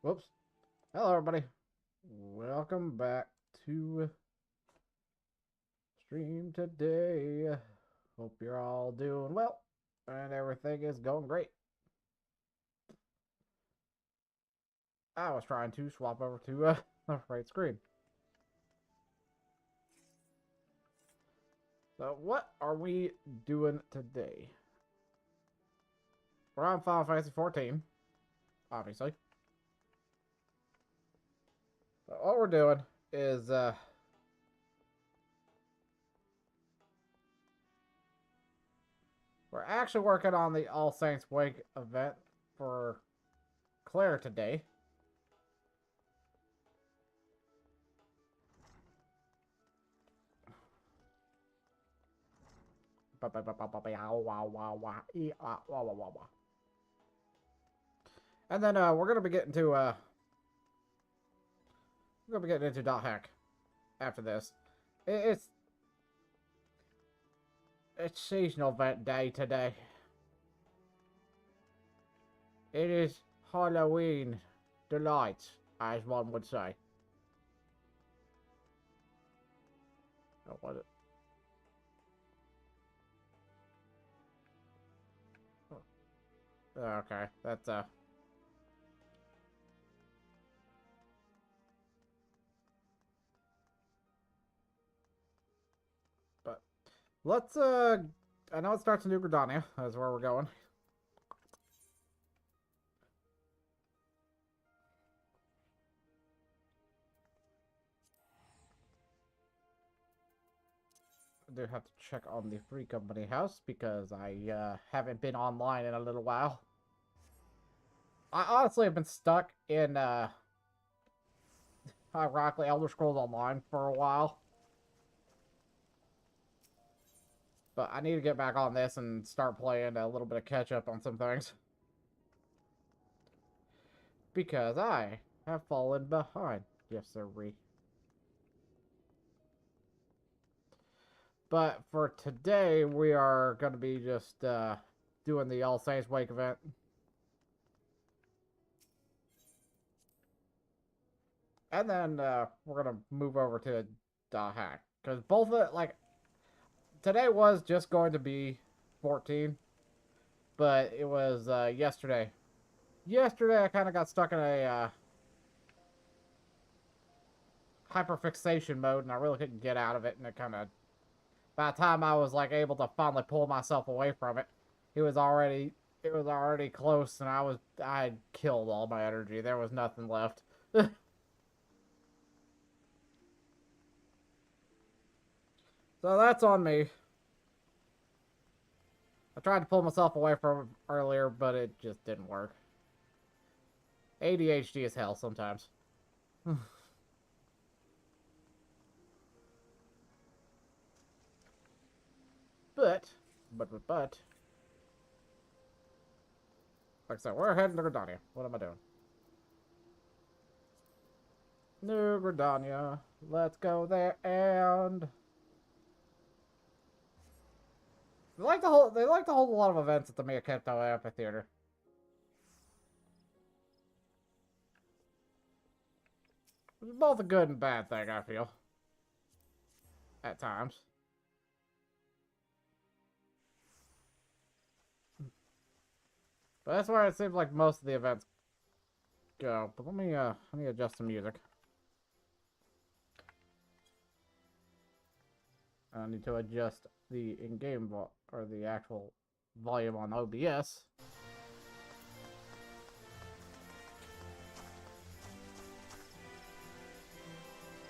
Whoops. Hello, everybody. Welcome back to stream today. Hope you're all doing well and everything is going great. I was trying to swap over to the right screen. So, what are we doing today? We're on Final Fantasy 14, obviously. But what we're doing is we're actually working on the All Saints Wake event for Claire today. And then we're gonna be getting to dot hack after this. It's seasonal event day today. It is Halloween delight, as one would say. Oh, was it? Okay, that's but let's I know it starts in New Gridania, that's where we're going. I do have to check on the Free Company house because I haven't been online in a little while. I honestly have been stuck in ironically Elder Scrolls Online for a while. But I need to get back on this and start playing a little bit of catch up on some things. Because I have fallen behind. Yes, sirree. But for today, we are going to be just doing the All Saints Wake event. And then we're going to move over to Hack. Because both of it, like, today was just going to be 14. But it was yesterday. Yesterday, I kind of got stuck in a hyperfixation mode, and I really couldn't get out of it, and it kind of... By the time I was, like, able to finally pull myself away from it, it was already close, and I had killed all my energy. There was nothing left. So that's on me. I tried to pull myself away from it earlier, but it just didn't work. ADHD is hell sometimes. But, like I said, we're heading to Gridania. What am I doing? New Gridania. Let's go there and... They like to hold a lot of events at the Miyaketo Amphitheater. It's both a good and bad thing, I feel. At times. But that's where it seems like most of the events go. But let me adjust the music. I need to adjust the in-game or the actual volume on OBS.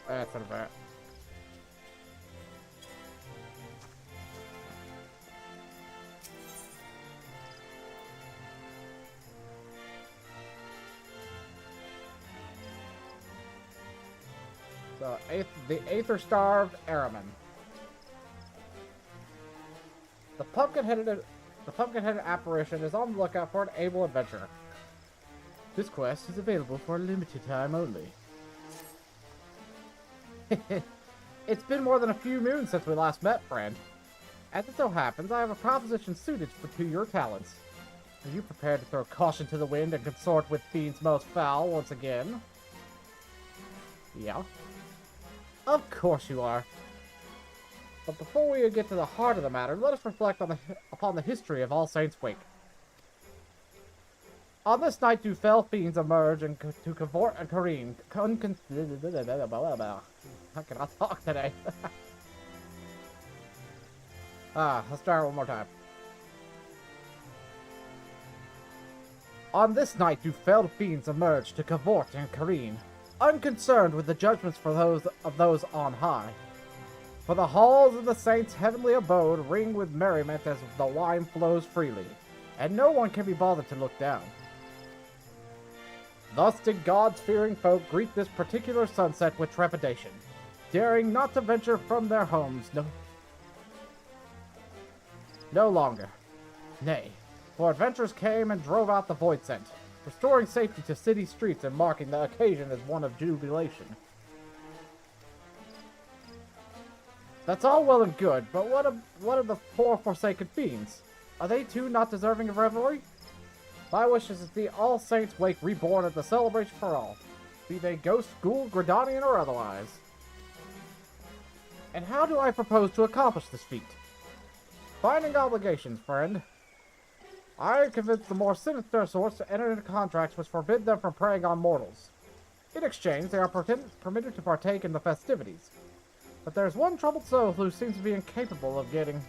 That's an event. So, the Aether-starved Airman. The pumpkin-headed apparition is on the lookout for an able adventurer. This quest is available for a limited time only. It's been more than a few moons since we last met, friend. As it so happens, I have a proposition suited to your talents. Are you prepared to throw caution to the wind and consort with fiends most foul once again? Yeah. Of course you are. But before we get to the heart of the matter, let us reflect upon the history of All Saints' Wake. On this night do fell fiends emerge and to cavort and careen. I cannot talk today. Let's start one more time. On this night do fell fiends emerge to cavort and careen, unconcerned with the judgments for those on high. For the halls of the saints' heavenly abode ring with merriment as the wine flows freely, and no one can be bothered to look down. Thus did God's fearing folk greet this particular sunset with trepidation, daring not to venture from their homes no longer. Nay, for adventurers came and drove out the void scent, restoring safety to city streets and marking the occasion as one of jubilation. That's all well and good, but what of the poor forsaken fiends? Are they too not deserving of revelry? My wish is to see All Saints' Wake reborn at the celebration for all, be they ghost, ghoul, Gridanian, or otherwise. And how do I propose to accomplish this feat? Binding obligations, friend. I have convinced the more sinister sorts to enter into contracts which forbid them from preying on mortals. In exchange, they are permitted to partake in the festivities. But there's one troubled soul who seems to be incapable of getting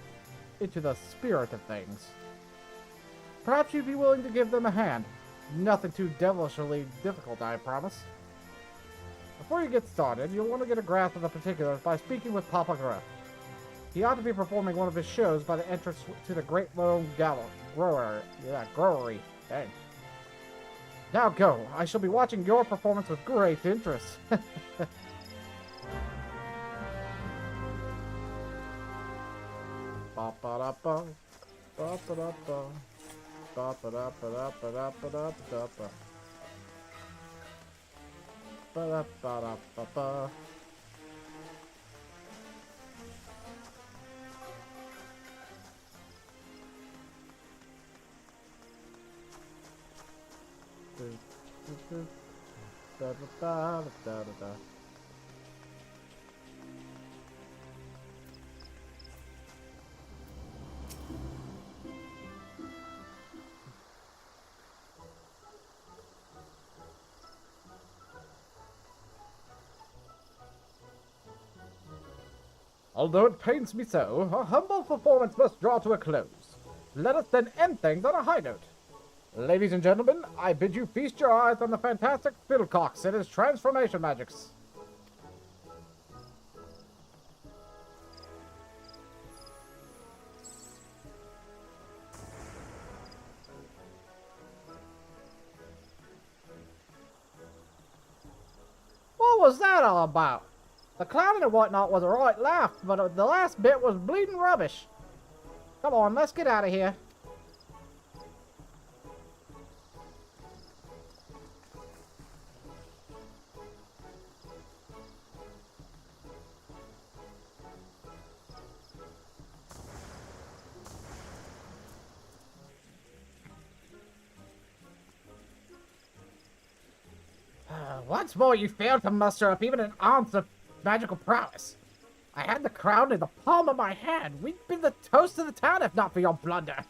into the spirit of things. Perhaps you'd be willing to give them a hand. Nothing too devilishly difficult, I promise. Before you get started, you'll want to get a grasp of the particulars by speaking with Papa Gruff. He ought to be performing one of his shows by the entrance to the Great Lone Growery. Dang. Now go. I shall be watching your performance with great interest. Ba-ba-da-ba. Ba-ba-da-ba. Ba-ba-da-ba-da-ba-da-ba-da-ba-da. Ba-da-ba-da-ba-ba. Da-da-da-da-da-da. Although it pains me so, our humble performance must draw to a close. Let us then end things on a high note. Ladies and gentlemen, I bid you feast your eyes on the fantastic Fiddlecox and his transformation magics. What was that all about? The clowning and whatnot was a right laugh, but the last bit was bleeding rubbish. Come on, let's get out of here. Once more, you failed to muster up even an ounce of magical prowess. I had the crown in the palm of my hand. We'd been the toast of the town if not for your blunder.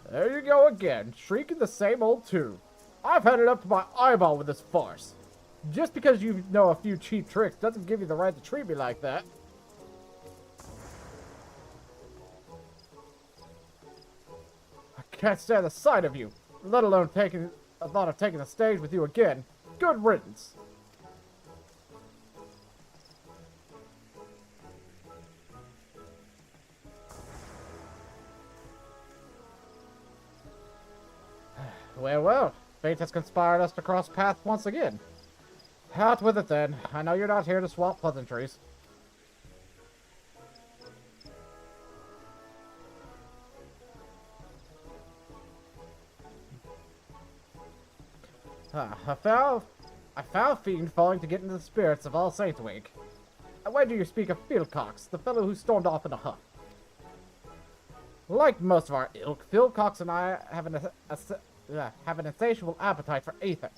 There you go again, shrieking the same old tune. I've had it up to my eyeball with this farce. Just because you know a few cheap tricks doesn't give you the right to treat me like that. I can't stand the sight of you, let alone a thought of taking the stage with you again. Good riddance. Well, fate has conspired us to cross paths once again. Out with it then. I know you're not here to swap pleasantries. A foul fiend falling to get into the spirits of All Saints' Wake. Why do you speak of Fiddlecox, the fellow who stormed off in a huff? Like most of our ilk, Phil Cox and I have an insatiable appetite for aether.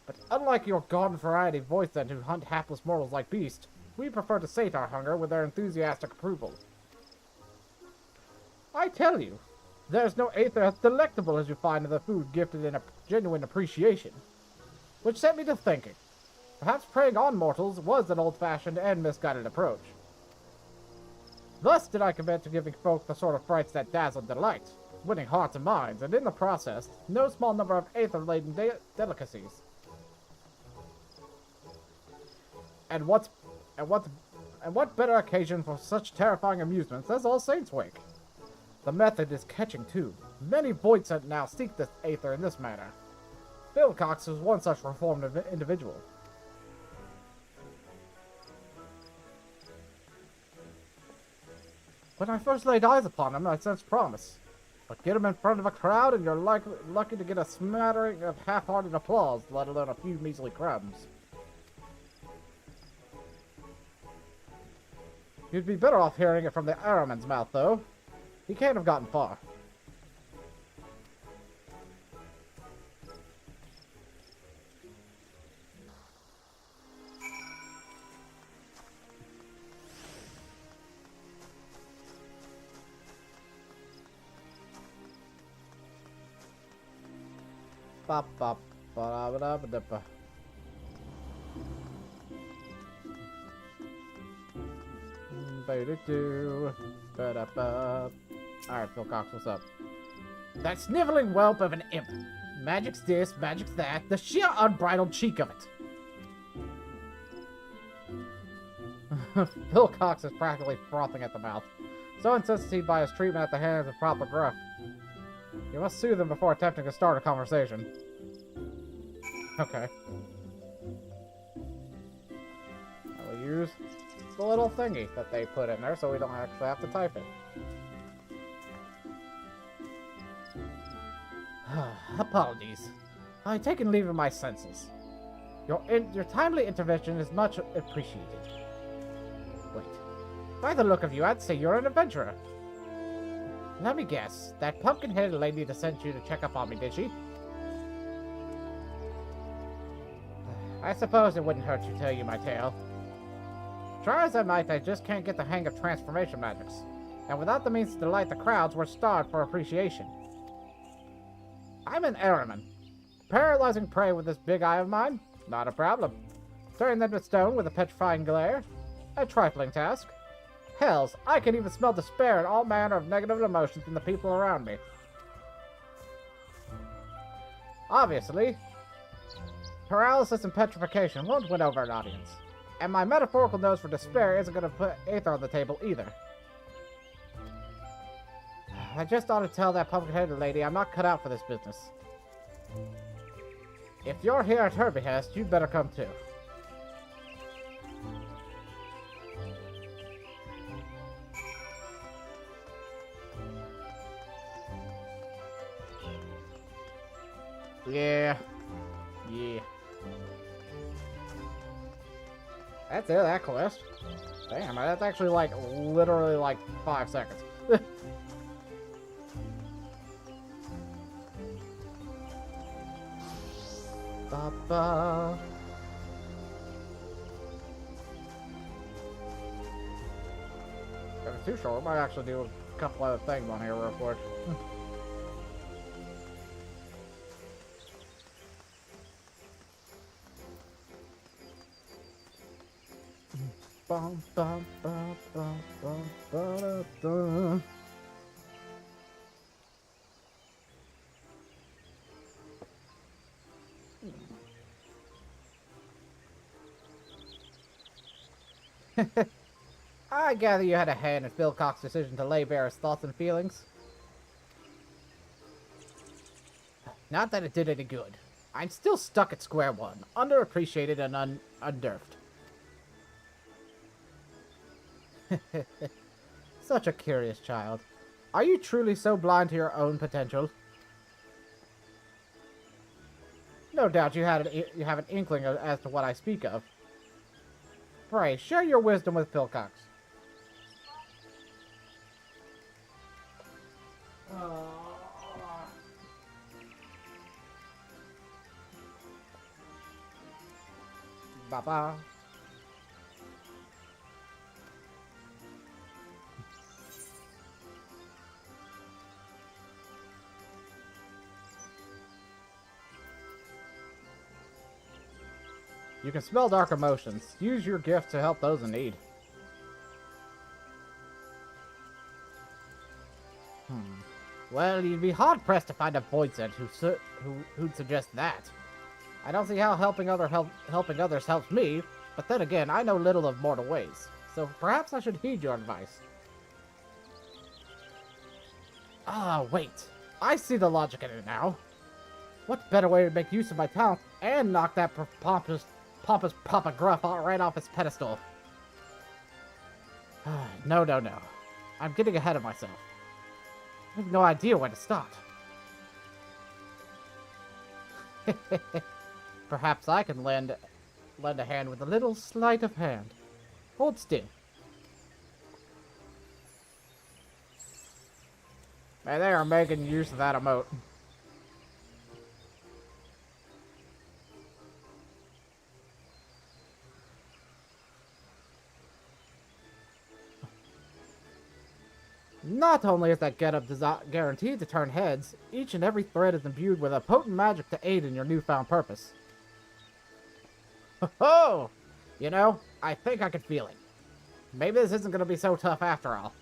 But unlike your garden variety voice then who hunt hapless mortals like beasts, we prefer to sate our hunger with their enthusiastic approval. I tell you, there's no aether as delectable as you find in the food gifted in a genuine appreciation. Which set me to thinking. Perhaps preying on mortals was an old-fashioned and misguided approach. Thus did I commit to giving folk the sort of frights that dazzle and delight, winning hearts and minds, and in the process, no small number of aether-laden delicacies. And what better occasion for such terrifying amusements as All Saints' Wake? The method is catching too. Many voids now seek this aether in this manner. Bill Cox was one such reformed individual. When I first laid eyes upon him, I sensed promise. But get him in front of a crowd and you're lucky to get a smattering of half-hearted applause, let alone a few measly crumbs. You'd be better off hearing it from the Arrowman's mouth, though. He can't have gotten far. Bop bop ba ba da ba da ba. Alright, Phil Cox, what's up? That sniveling whelp of an imp. Magic's this, magic's that. The sheer unbridled cheek of it. Phil Cox is practically frothing at the mouth. So insensitive by his treatment at the hands of Proper Gruff. You must soothe him before attempting to start a conversation. Okay. I will use the little thingy that they put in there so we don't actually have to type it. Apologies. I've taken leave of my senses. Your timely intervention is much appreciated. Wait. By the look of you, I'd say you're an adventurer. Let me guess. That pumpkin-headed lady that sent you to check up on me, did she? I suppose it wouldn't hurt to tell you my tale. Try as I might, I just can't get the hang of transformation magics. And without the means to delight the crowds, we're starved for appreciation. I'm an Arrowman. Paralyzing prey with this big eye of mine? Not a problem. Turning them to stone with a petrifying glare? A trifling task. Hells, I can even smell despair and all manner of negative emotions in the people around me. Obviously, paralysis and petrification won't win over an audience. And my metaphorical nose for despair isn't going to put aether on the table either. I just ought to tell that pumpkin-headed lady I'm not cut out for this business. If you're here at her behest, you'd better come too. Yeah. That's it, that quest. Damn, that's actually like, literally like 5 seconds. Ba-ba. If it's too short, I might actually do a couple other things on here real quick. Bum, bum, bum, bum, bum, ba, da, da. I gather you had a hand in Phil Cox's decision to lay bare his thoughts and feelings. Not that it did any good. I'm still stuck at square one, underappreciated and unnerved. Such a curious child. Are you truly so blind to your own potential? No doubt you have an inkling as to what I speak of. Pray, share your wisdom with Phil Cox. Bye-bye. You can smell dark emotions. Use your gift to help those in need. Well, you'd be hard-pressed to find a voice who'd suggest that. I don't see how helping others helps me, but then again, I know little of mortal ways, so perhaps I should heed your advice. Ah, wait. I see the logic in it now. What better way to make use of my talent and knock that pompous Papa Gruff right off his pedestal? No. I'm getting ahead of myself. I have no idea where to start. Perhaps I can lend a hand with a little sleight of hand. Hold still. Man, they are making use of that emote. Not only is that getup guaranteed to turn heads, each and every thread is imbued with a potent magic to aid in your newfound purpose. Oh! You know, I think I can feel it. Maybe this isn't going to be so tough after all.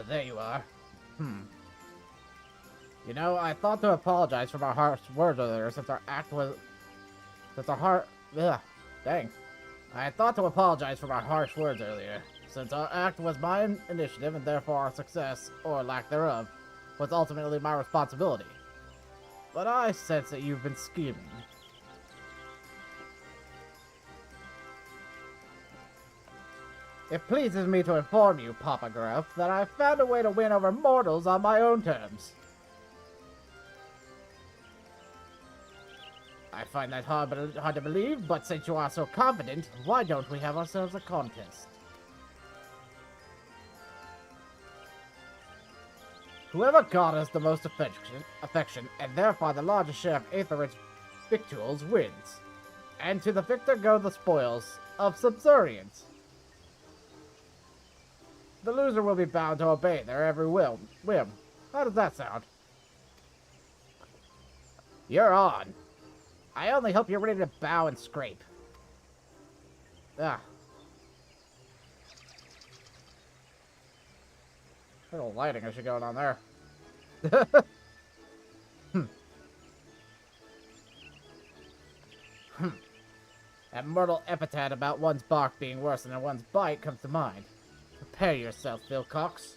There you are. You know, I thought to apologize for my harsh words earlier since our act was... Dang. I thought to apologize for my harsh words earlier, since our act was my initiative and therefore our success, or lack thereof, was ultimately my responsibility. But I sense that you've been scheming. It pleases me to inform you, Papa Gruff, that I've found a way to win over mortals on my own terms. I find that hard to believe, but since you are so confident, why don't we have ourselves a contest? Whoever garners the most affection, and therefore the largest share of Aether's victuals wins. And to the victor go the spoils of subservience. The loser will be bound to obey their every whim. How does that sound? You're on. I only hope you're ready to bow and scrape. Ah. A little lighting I should going on there. That mortal epithet about one's bark being worse than one's bite comes to mind. Prepare yourself, Philcox.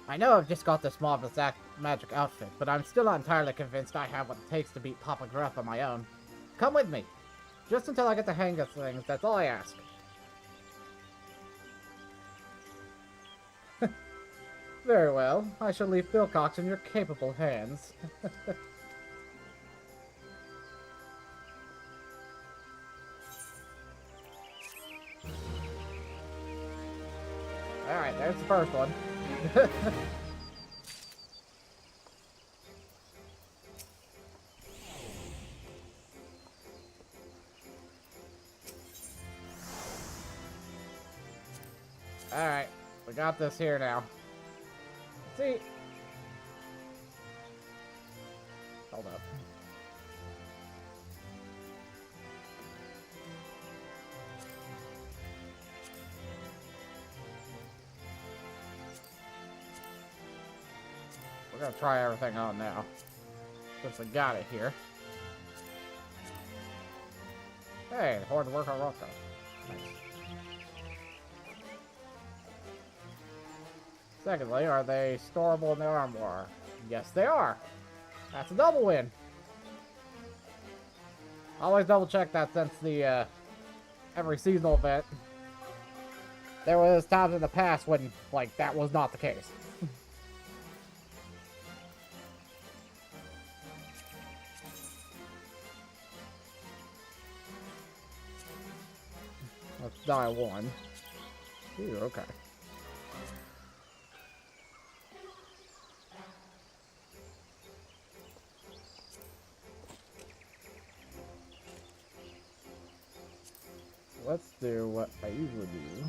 I know I've just got this marvelous magic outfit, but I'm still not entirely convinced I have what it takes to beat Papa Gruff on my own. Come with me. Just until I get the hang of things, that's all I ask. Very well. I shall leave Philcox in your capable hands. Alright, there's the first one. Alright, we got this here now. See? Hold up. We're gonna try everything on now, since we got it here. Hey, the horns work on Rocco. Nice. Secondly, are they storable in the armoire? Yes, they are. That's a double win. Always double check that since the every seasonal event. There was times in the past when like that was not the case. Let's die one. Ooh, okay. Let's do what I usually do.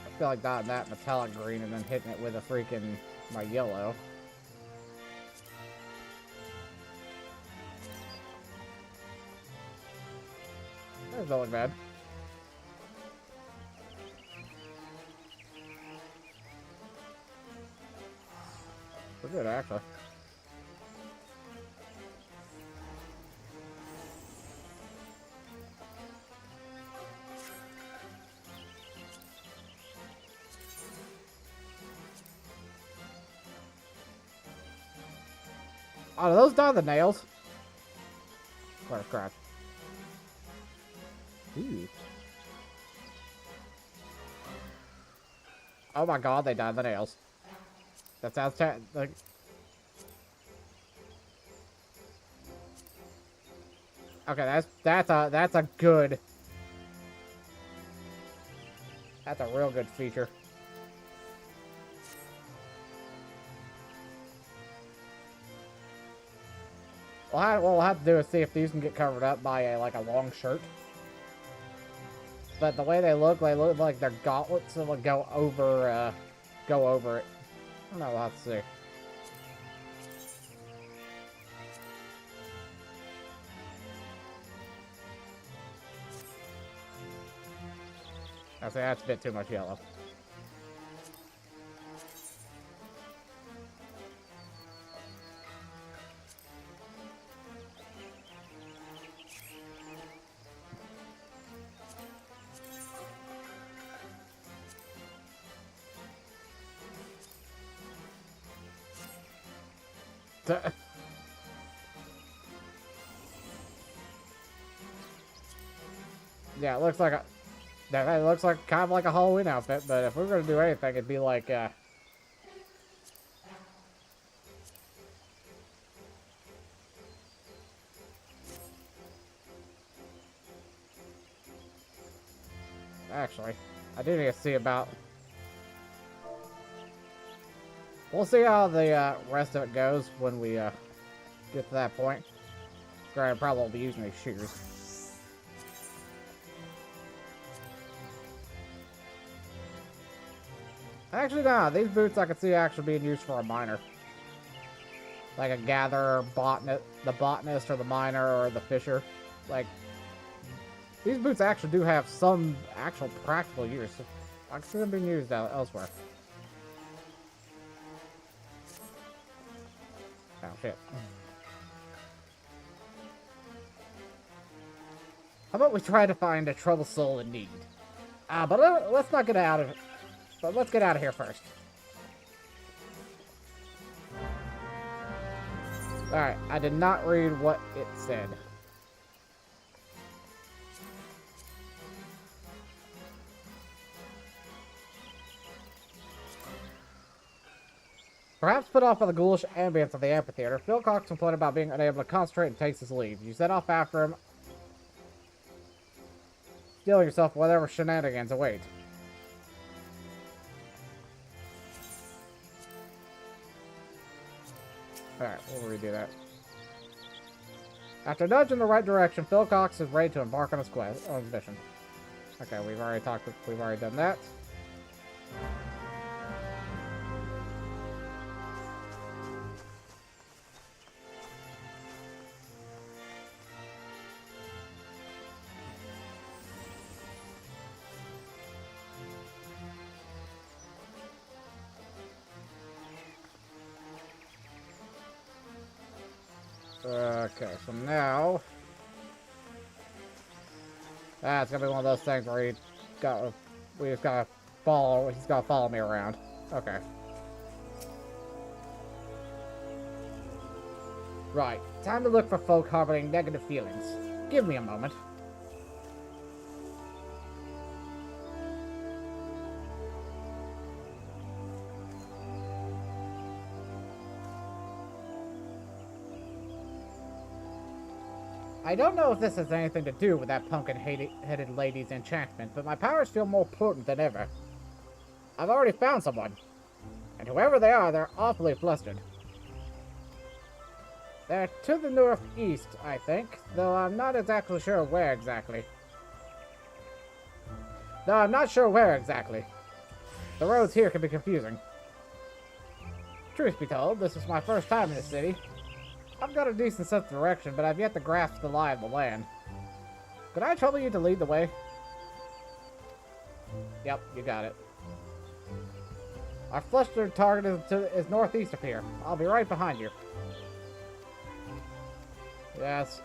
I feel like dotting that metallic green and then hitting it with a freaking my yellow. That's not look bad. We're good, actually. Oh, do those die the nails? What a crap. Ooh. Oh my god, they died the nails. That sounds like... Okay, that's a good... That's a real good feature. What we'll have to do is see if these can get covered up by a long shirt. But the way they look like their gauntlets that would go over it. I don't know, we'll have to see. I say that's a bit too much yellow. Yeah, it looks like a... That looks like kind of like a Halloween outfit, but if we're gonna do anything, it'd be like, Actually, I do need to see about... We'll see how the rest of it goes when we get to that point. I probably won't be using these shoes. Actually, no. These boots I can see actually being used for a miner. Like a gatherer, the botanist, or the miner, or the fisher. Like, these boots actually do have some actual practical use. I can see them being used elsewhere. Oh, shit. How about we try to find a troubled soul in need? But let's not get out of it. But let's get out of here first. Alright, I did not read what it said. Perhaps put off by the ghoulish ambience of the amphitheater, Phil Cox complained about being unable to concentrate and takes his leave. You set off after him, stealing yourself whatever shenanigans await. Alright, we'll redo that. After nudging in the right direction, Phil Cox is ready to embark on his mission. Okay, we've already done that. Okay, so now... it's gonna be one of those things where we just gotta follow, he's gotta follow me around. Okay. Right, time to look for folk harboring negative feelings. Give me a moment. I don't know if this has anything to do with that pumpkin-headed lady's enchantment, but my powers feel more potent than ever. I've already found someone, and whoever they are, they're awfully flustered. They're to the northeast, I think, though I'm not exactly sure where exactly. The roads here can be confusing. Truth be told, this is my first time in the city. I've got a decent sense of direction, but I've yet to grasp the lie of the land. Could I trouble you to lead the way? Yep, you got it. Our flustered target is northeast of here. I'll be right behind you. Yes.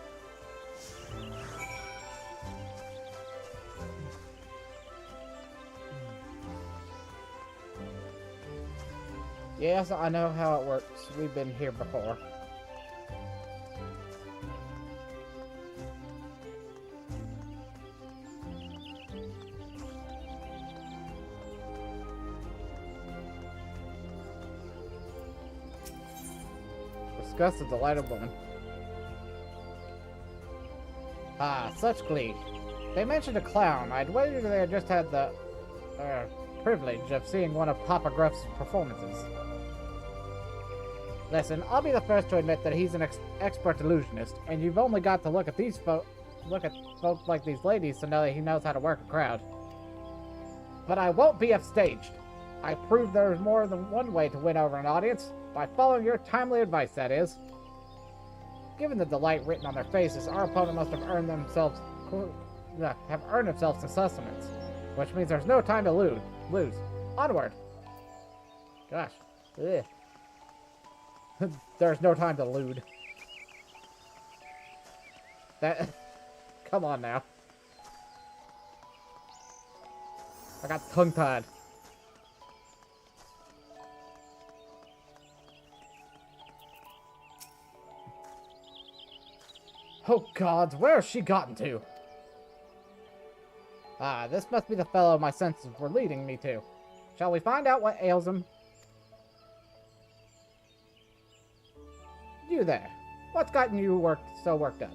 Yes, I know how it works. We've been here before. Discuss the delighted woman. Ah, such glee. They mentioned a clown. I'd wagered they had just had the privilege of seeing one of Papa Gruff's performances. Listen, I'll be the first to admit that he's an expert illusionist, and you've only got to look at folk like these ladies to know that he knows how to work a crowd. But I won't be upstaged. I proved there's more than one way to win over an audience, by following your timely advice, that is. Given the delight written on their faces, our opponent must have earned themselves some sustenance, which means there's no time to lose. Onward. Gosh. Ugh. There's no time to lewd. That... Come on now. I got tongue-tied. Oh gods, where has she gotten to? Ah, this must be the fellow my senses were leading me to. Shall we find out what ails him? You there. What's gotten you so worked up?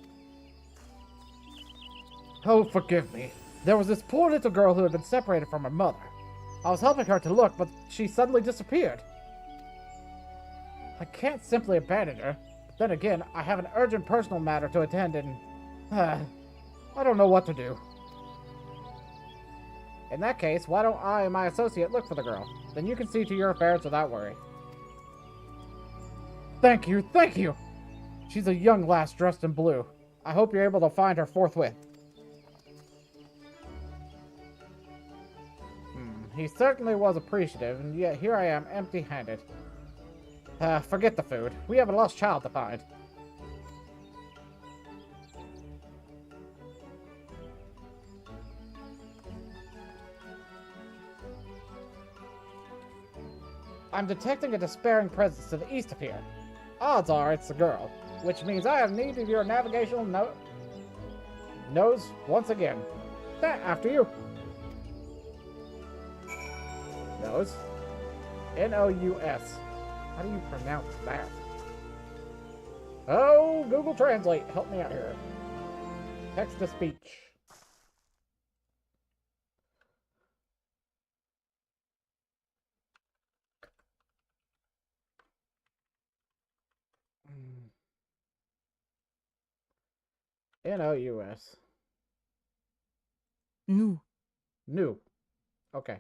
Oh, forgive me. There was this poor little girl who had been separated from her mother. I was helping her to look, but she suddenly disappeared. I can't simply abandon her. But then again, I have an urgent personal matter to attend and... I don't know what to do. In that case, why don't I and my associate look for the girl? Then you can see to your affairs without worry. Thank you, thank you! She's a young lass dressed in blue. I hope you're able to find her forthwith. He certainly was appreciative, and yet here I am, empty-handed. Forget the food. We have a lost child to find. I'm detecting a despairing presence to the east of here. Odds are it's the girl, which means I have need of your navigational nose once again. After you. Nose? N-O-U-S. How do you pronounce that? Oh, Google Translate, help me out here. Text to speech. N-O-U-S. New. New. Okay.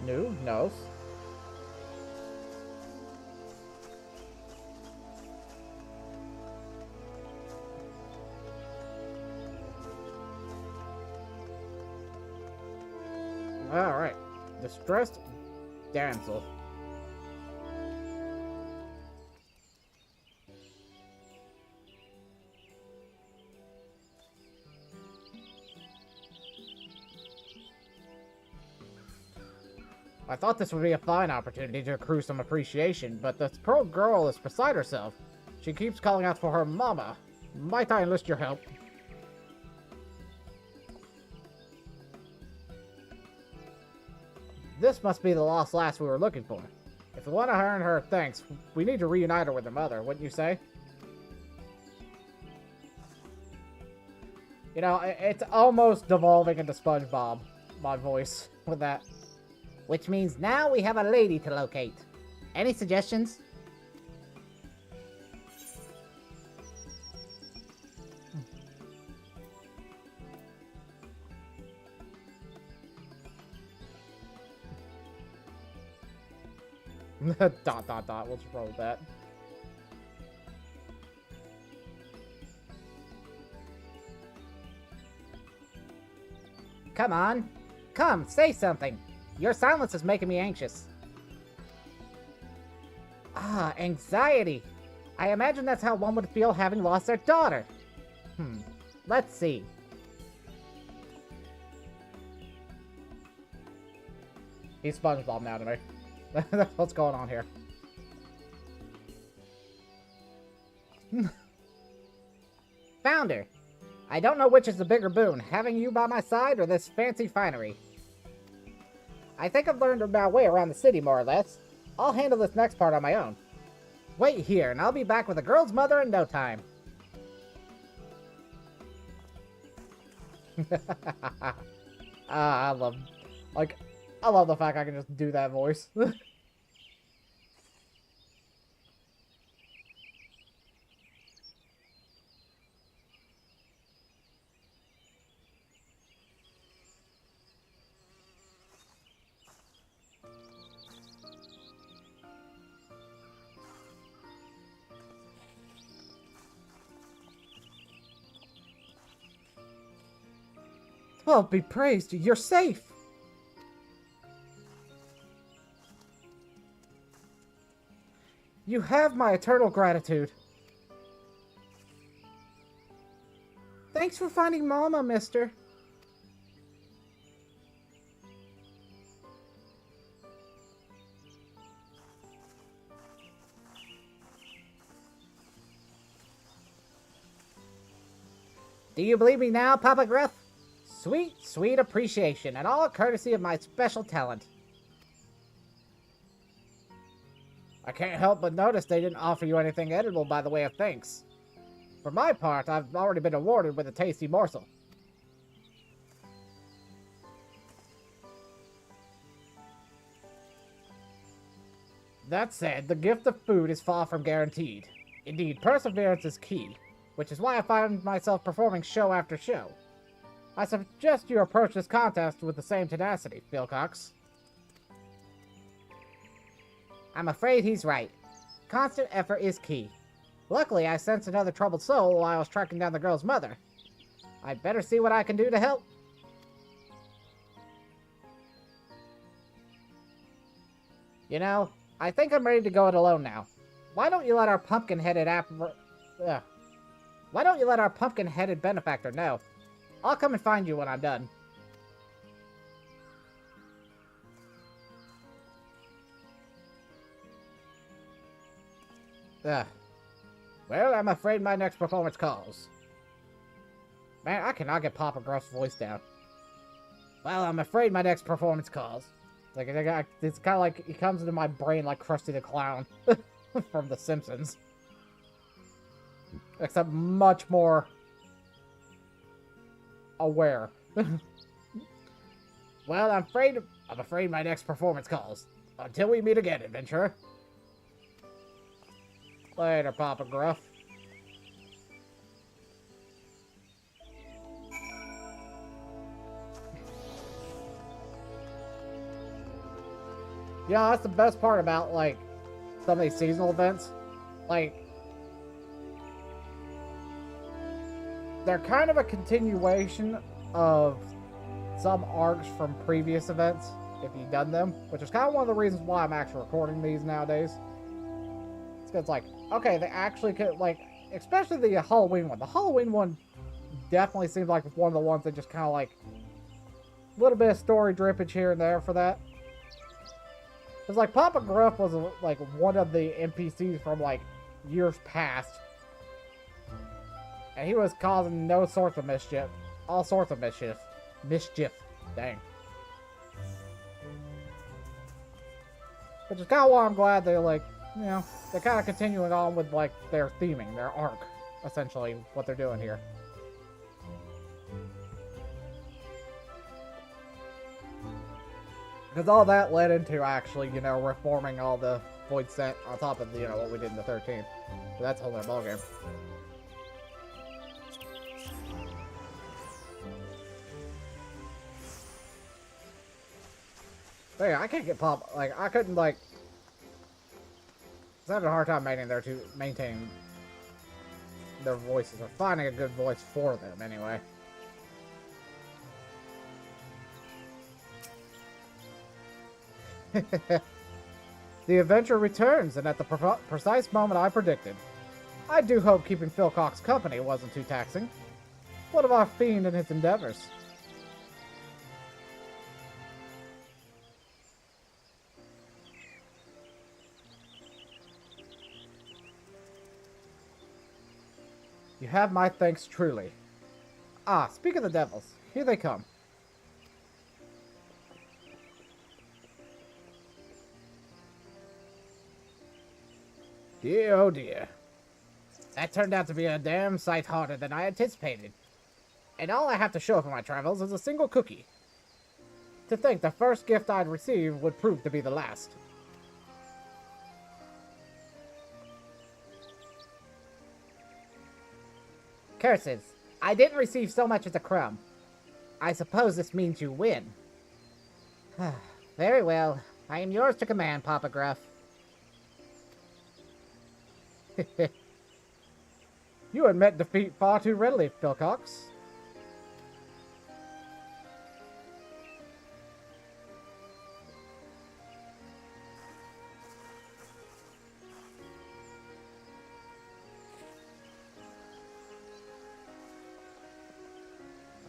New? Nose? Alright. Distressed damsel. I thought this would be a fine opportunity to accrue some appreciation, but the poor girl is beside herself. She keeps calling out for her mama. Might I enlist your help? This must be the lost lass we were looking for. If we want to earn her thanks, we need to reunite her with her mother, wouldn't you say? You know, it's almost devolving into SpongeBob, my voice, with that. Which means now we have a lady to locate. Any suggestions? dot dot dot, we'll just roll with that. Come on. Come, say something. Your silence is making me anxious. Ah, anxiety. I imagine that's how one would feel having lost their daughter. Let's see. He's SpongeBob now to me. That's what's going on here. Found her. I don't know which is the bigger boon, having you by my side or this fancy finery. I think I've learned my way around the city, more or less. I'll handle this next part on my own. Wait here, and I'll be back with the girl's mother in no time. I love the fact I can just do that voice. Well, be praised, you're safe! You have my eternal gratitude. Thanks for finding Mama, mister. Do you believe me now, Papa Gruff? Sweet, sweet appreciation, and all courtesy of my special talent. I can't help but notice they didn't offer you anything edible by the way of thanks. For my part, I've already been awarded with a tasty morsel. That said, the gift of food is far from guaranteed. Indeed, perseverance is key, which is why I find myself performing show after show. I suggest you approach this contest with the same tenacity, Philcox. I'm afraid he's right. Constant effort is key. Luckily, I sensed another troubled soul while I was tracking down the girl's mother. I'd better see what I can do to help. You know, I think I'm ready to go it alone now. Why don't you let our pumpkin-headed benefactor know? I'll come and find you when I'm done. Well, I'm afraid my next performance calls. Man, I cannot get Papa Gruff's voice down. Well, I'm afraid my next performance calls. It's kind of like he comes into my brain like Krusty the Clown from The Simpsons. Except much more aware. Well, I'm afraid my next performance calls. Until we meet again, adventurer. Later, Papa Gruff. Yeah, that's the best part about, like, some of these seasonal events. Like, they're kind of a continuation of some arcs from previous events if you've done them, which is kind of one of the reasons why I'm actually recording these nowadays. It's because, like, okay, they actually could, like, especially the Halloween one. The Halloween one definitely seems like one of the ones that just kind of, like, a little bit of story drippage here and there for that. Because, like, Papa Gruff was, like, one of the NPCs from, like, years past. And he was causing no sorts of mischief. All sorts of mischief. Mischief. Dang. Which is kind of why I'm glad they're, like, you know, they're kind of continuing on with, like, their theming, their arc, essentially, what they're doing here. Because all that led into, actually, you know, reforming all the Void Set on top of, you know, what we did in the 13th. So that's a whole other ballgame. But yeah, I can't get pop, like, I couldn't, like, I was having a hard time maintaining their voices, or finding a good voice for them, anyway. The adventure returns, and at the precise moment I predicted. I do hope keeping Phil Cox company wasn't too taxing. What of our fiend and his endeavors? You have my thanks truly. Ah, speak of the devils. Here they come. Dear, oh dear. That turned out to be a damn sight harder than I anticipated. And all I have to show for my travels is a single cookie. To think the first gift I'd receive would prove to be the last. Curses. I didn't receive so much as a crumb. I suppose this means you win. Very well. I am yours to command, Papa Gruff. You admit defeat far too readily, Phil Cox.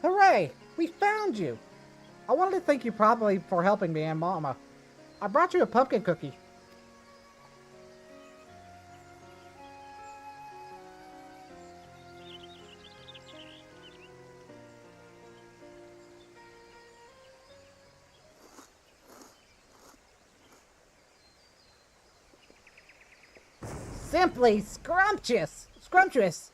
Hooray! We found you! I wanted to thank you probably for helping me and Mama. I brought you a pumpkin cookie. Simply scrumptious! Scrumptious!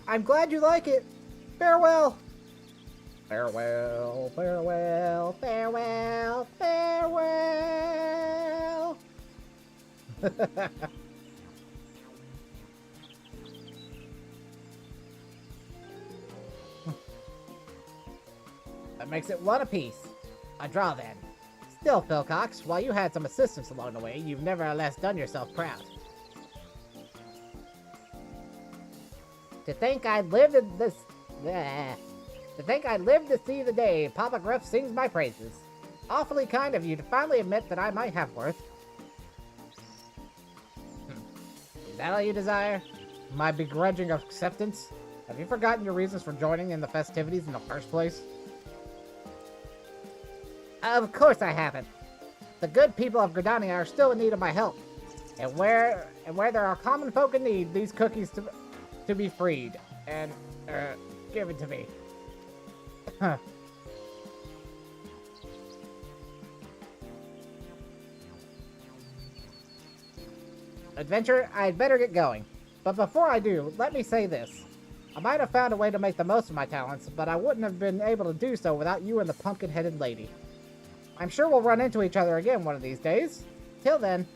I'm glad you like it. Farewell. Farewell, farewell, farewell, farewell. That makes it one apiece. A draw then. Still, Phil Cox, while you had some assistance along the way, you've nevertheless done yourself proud. To think I'd lived in this... To think I'd lived to see the day Papa Gruff sings my praises. Awfully kind of you to finally admit that I might have worth. Is that all you desire? My begrudging acceptance? Have you forgotten your reasons for joining in the festivities in the first place? Of course I haven't. The good people of Gridania are still in need of my help. And where there are common folk in need, these cookies to be freed and given to me. Adventure, I'd better get going. But before I do, let me say this. I might have found a way to make the most of my talents, but I wouldn't have been able to do so without you and the pumpkin-headed lady. I'm sure we'll run into each other again one of these days. Till then.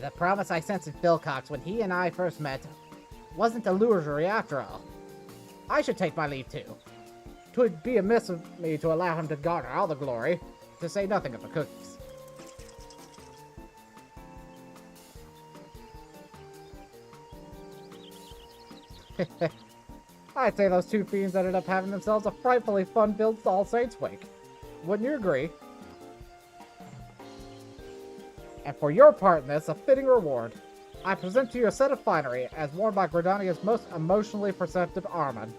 The promise I sensed in Philcox when he and I first met wasn't illusory after all. I should take my leave too. 'Twould be amiss of me to allow him to garner all the glory, to say nothing of the cookies. I'd say those two fiends ended up having themselves a frightfully fun-filled All Saints Wake. Wouldn't you agree? And for your part in this, a fitting reward. I present to you a set of finery, as worn by Gridania's most emotionally perceptive Armon.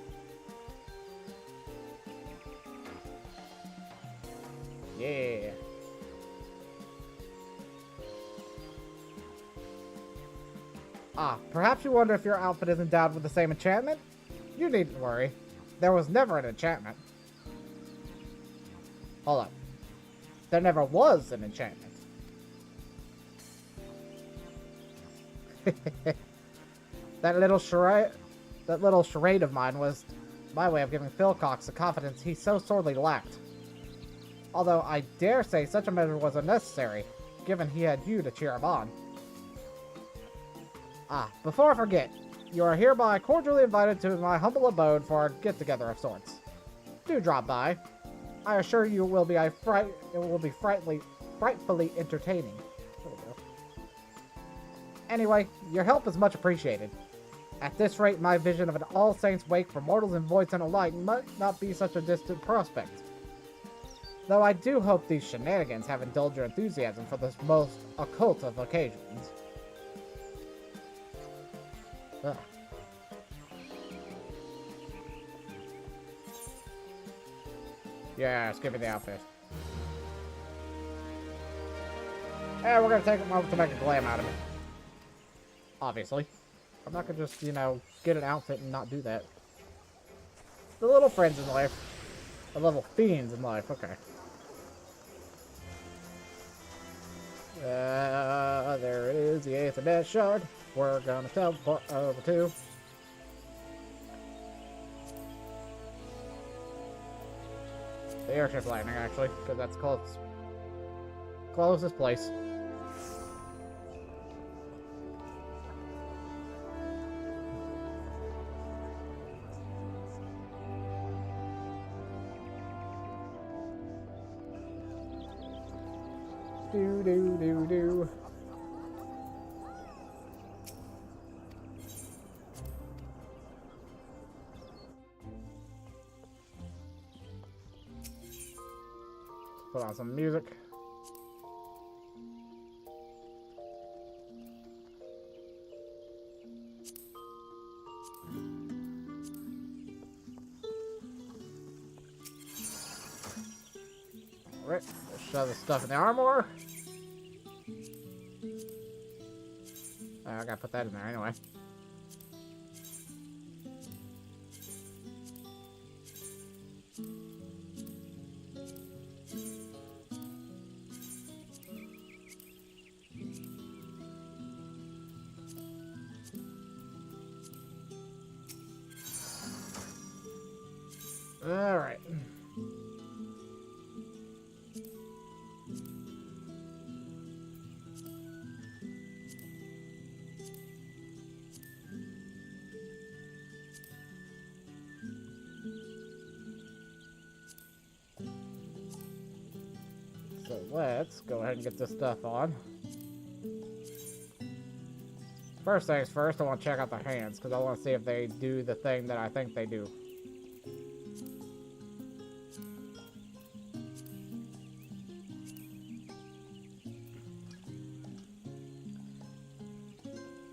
Yeah. Ah, perhaps you wonder if your outfit is endowed with the same enchantment? You needn't worry. There was never an enchantment. Hold up. There never was an enchantment. That little charade of mine was my way of giving Philcox the confidence he so sorely lacked. Although I dare say such a measure was unnecessary, given he had you to cheer him on. Ah, before I forget, you are hereby cordially invited to my humble abode for a get-together of sorts. Do drop by. I assure you it will be frightfully entertaining. There we go. Anyway, your help is much appreciated. At this rate, my vision of an All Saints Wake for mortals and voids and alike might not be such a distant prospect. Though I do hope these shenanigans have indulged your enthusiasm for this most occult of occasions. Ugh. Yeah, give me the outfit. And we're gonna take a moment to make a glam out of it. Obviously. I'm not gonna just, you know, get an outfit and not do that. The little friends in life. The little fiends in life, okay. There it is, the 8th and S shard. We're gonna teleport over to. The airship landing, actually, because that's closest place. Do. Put on some music. Alright, let's shove the stuff in the armor. I gotta put that in there anyway. Alright. So let's go ahead and get this stuff on. First things first, I want to check out the hands, because I want to see if they do the thing that I think they do.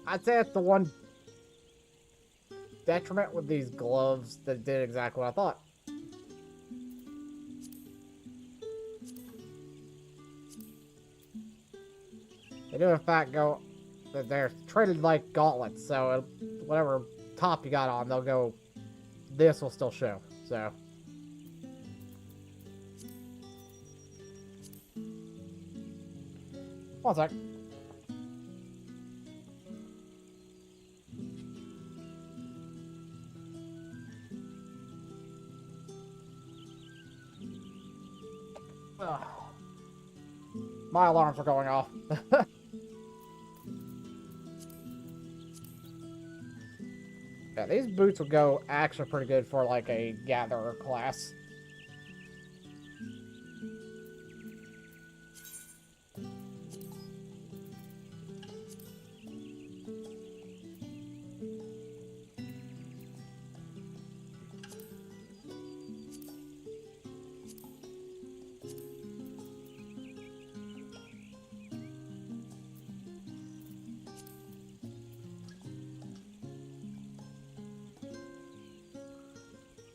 I'd say it's the one detriment with these gloves that did exactly what I thought. They do in fact go, they're treated like gauntlets, so whatever top you got on, they'll go, this will still show, so. One sec. Ugh. My alarms are going off. Yeah, these boots would go actually pretty good for like a gatherer class.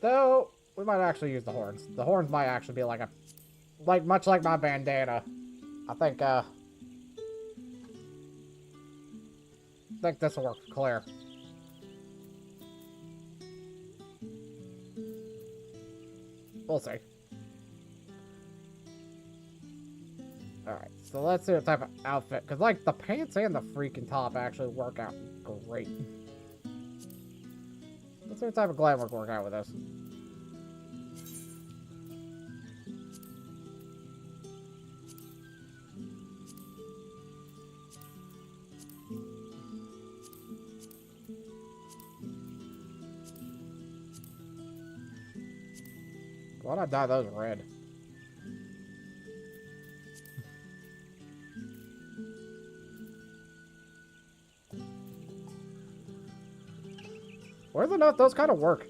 Though, we might actually use the horns. The horns might actually be like a... Like, much like my bandana. I think this will work for Claire. We'll see. Alright, so let's see what type of outfit. Because, like, the pants and the freaking top actually work out great. Let's see what type of glam work out with this. Why not dye those red? Where's the note? Those kind of work.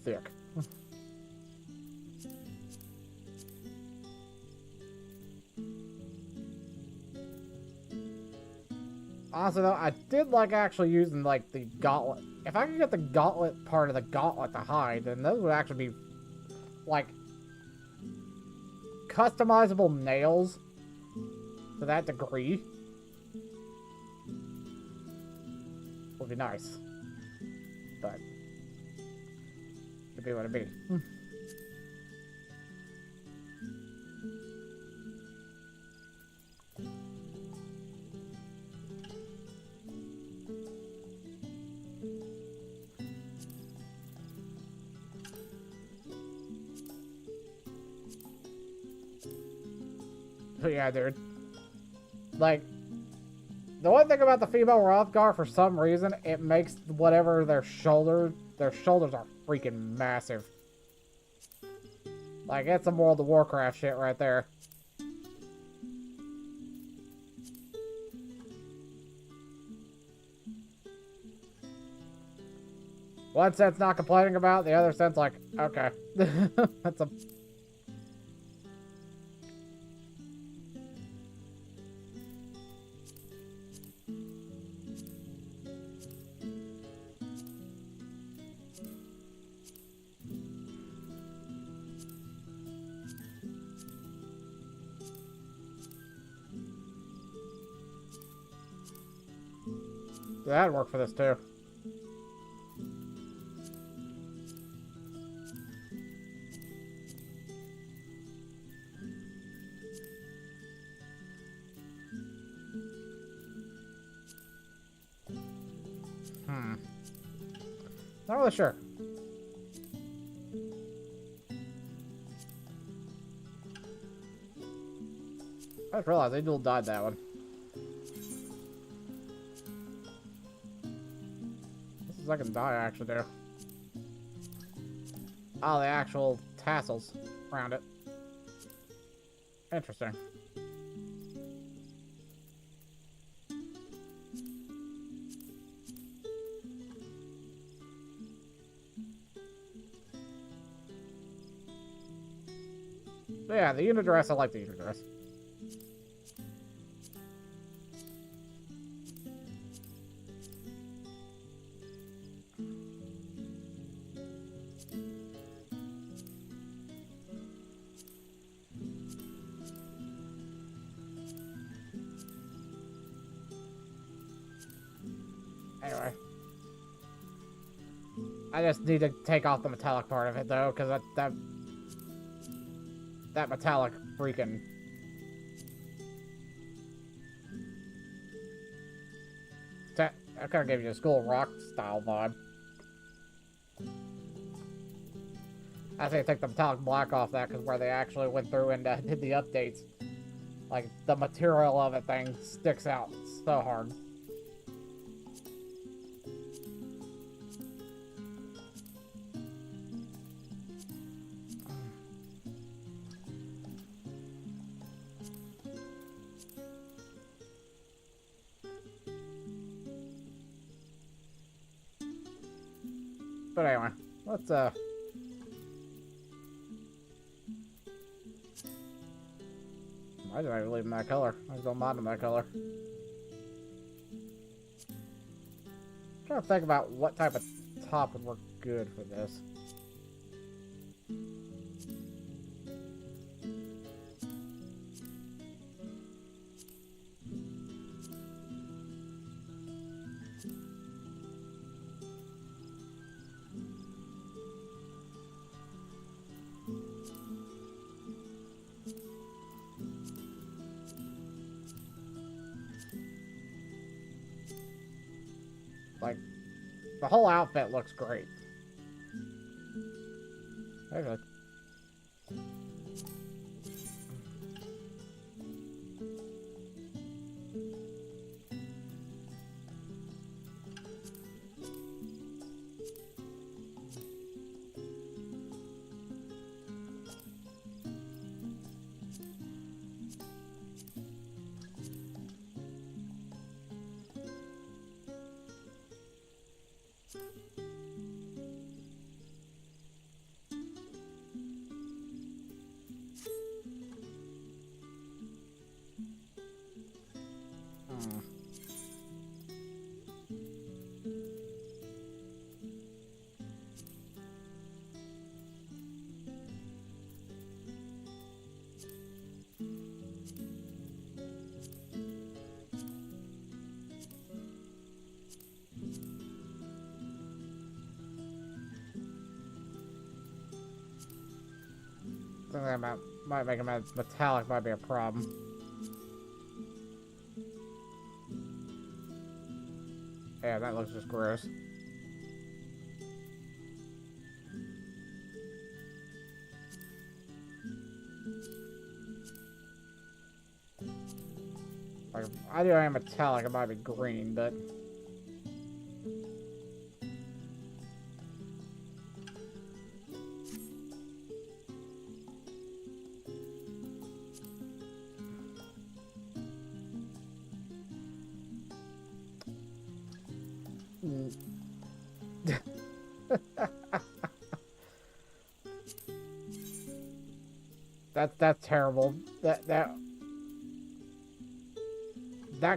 Thick. Honestly though, I did like actually using like the gauntlet. If I could get the gauntlet part of the gauntlet to hide, then those would actually be like customizable nails to that degree. Would be nice. But it'd be what it be. So yeah, dude. Like, the one thing about the female Rothgar, for some reason, it makes whatever their shoulders are freaking massive. Like, it's some World of Warcraft shit right there. One sense not complaining about, the other sense like, okay. That's a... That'd work for this too. Not really sure. I just realized they dual dyed that one. This is like a dye I actually do. Oh, the actual tassels around it. Interesting. But yeah, the unit dress, I like the unit dress. Anyway. I just need to take off the metallic part of it, though, because that metallic freaking... That kind of gave you a School Rock style vibe. I say take the metallic black off that, because where they actually went through and did the updates, like, the material of it thing sticks out so hard. But anyway, let's, I just leave them that color. I just don't mind them that color. I'm trying to think about what type of top would work good for this. Like, the whole outfit looks great. Okay. Something that might make them metallic might be a problem. Yeah, that looks just gross. Like, I do am metallic, it might be green, but... That's terrible. That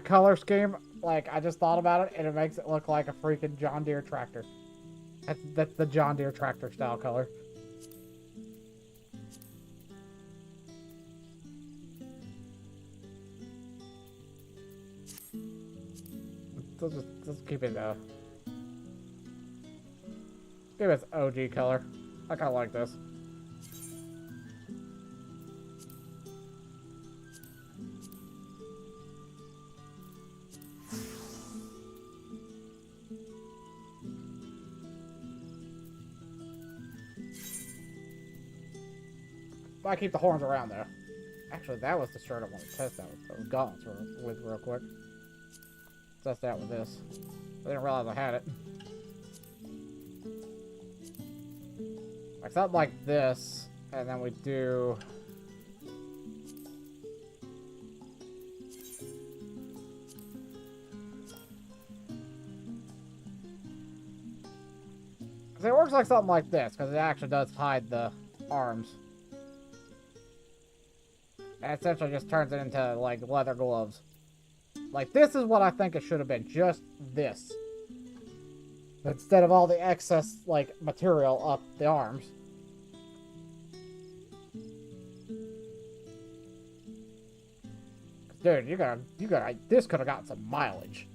color scheme, like, I just thought about it, and it makes it look like a freaking John Deere tractor. That's the John Deere tractor style color. Let's keep it give it OG color. I kind of like this. I keep the horns around though. Actually, that was the shirt I wanted to test out with those gauntlets with real quick. Test that with this. I didn't realize I had it. Like something like this, and then we do. So it works like something like this, because it actually does hide the arms. And essentially just turns it into, like, leather gloves. Like, this is what I think it should have been. Just this. Instead of all the excess, like, material up the arms. Dude, you gotta, this could have got some mileage.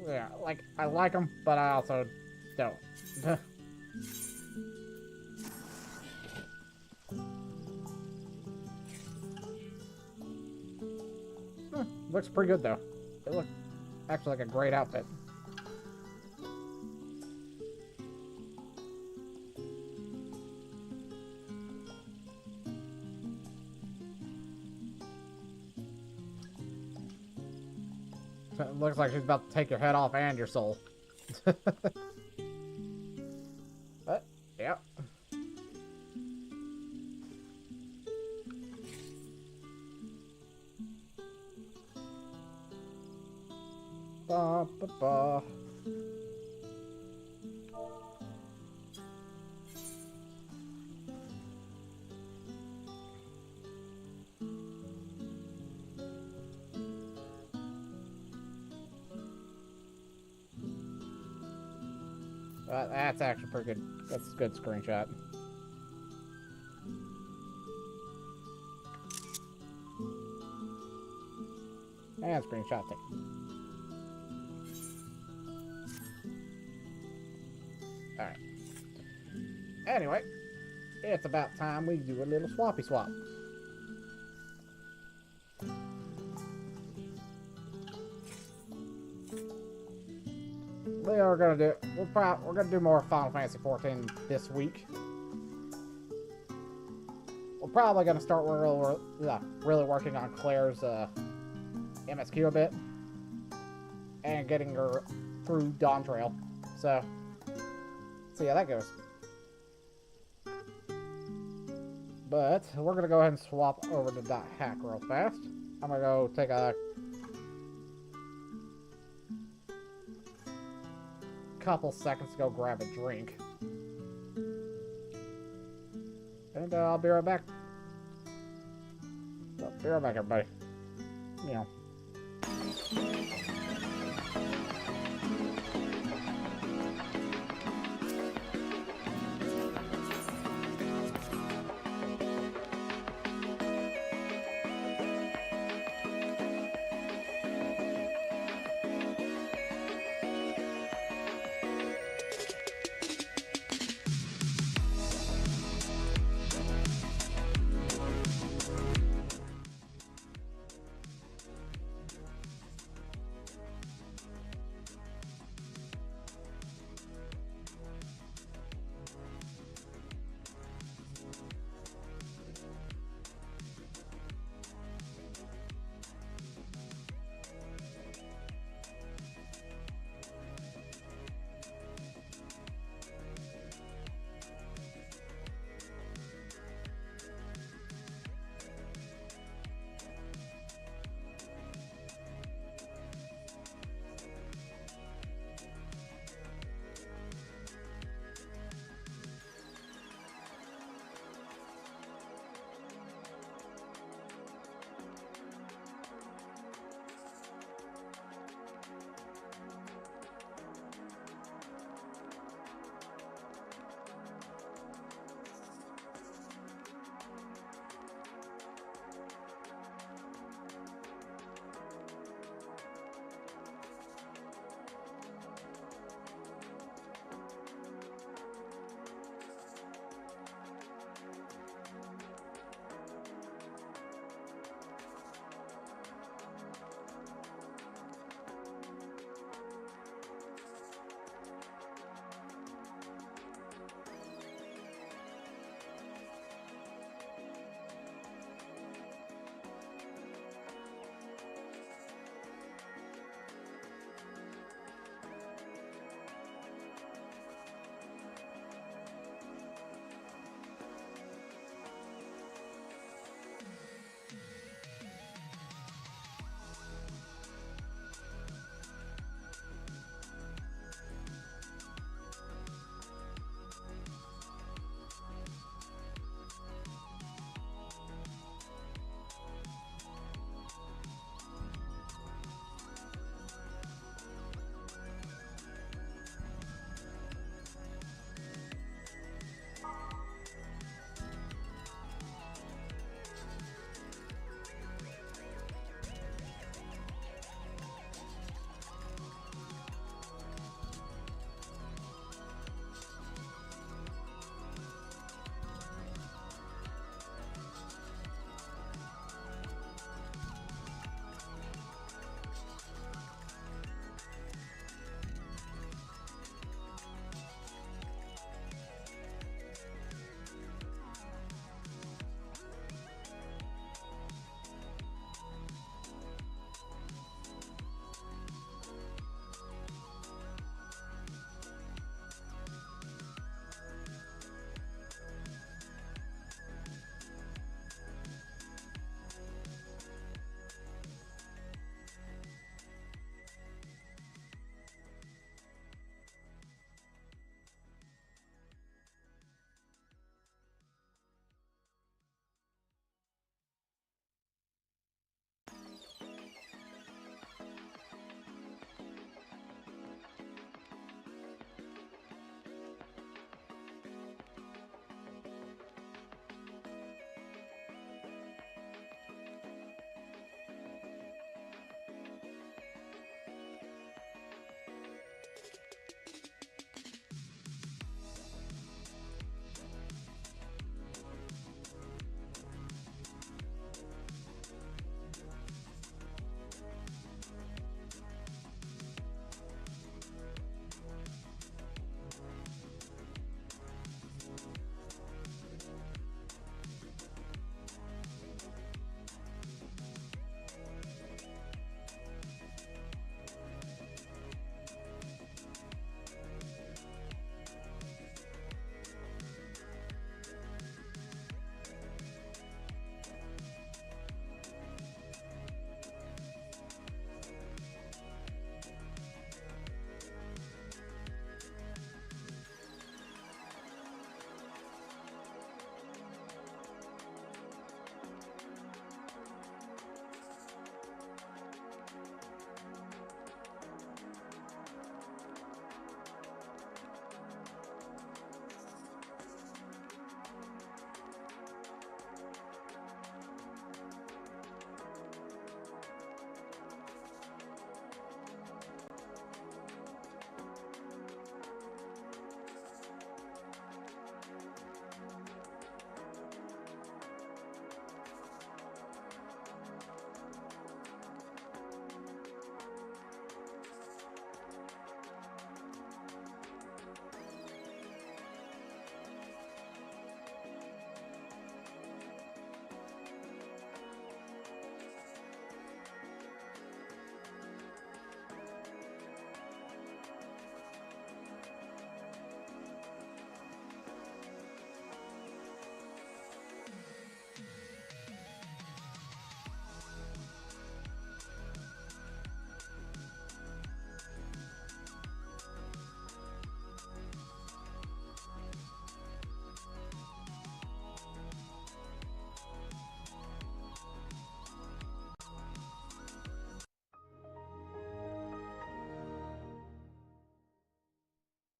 Yeah, like, I like them, but I also don't. Looks pretty good, though. It looks actually like a great outfit. It looks like she's about to take your head off and your soul. Yeah. Ba, ba, ba. That's actually pretty good. That's a good screenshot. And screenshot it. Alright. Anyway, it's about time we do a little swappy swap. We are gonna do. We're gonna do more Final Fantasy 14 this week. We're probably gonna start really working on Claire's MSQ a bit and getting her through Dawn Trail. So, see how that goes. But we're gonna go ahead and swap over to .hack real fast. I'm gonna go take a couple seconds to go grab a drink. And I'll be right back. Be right back, everybody. You know.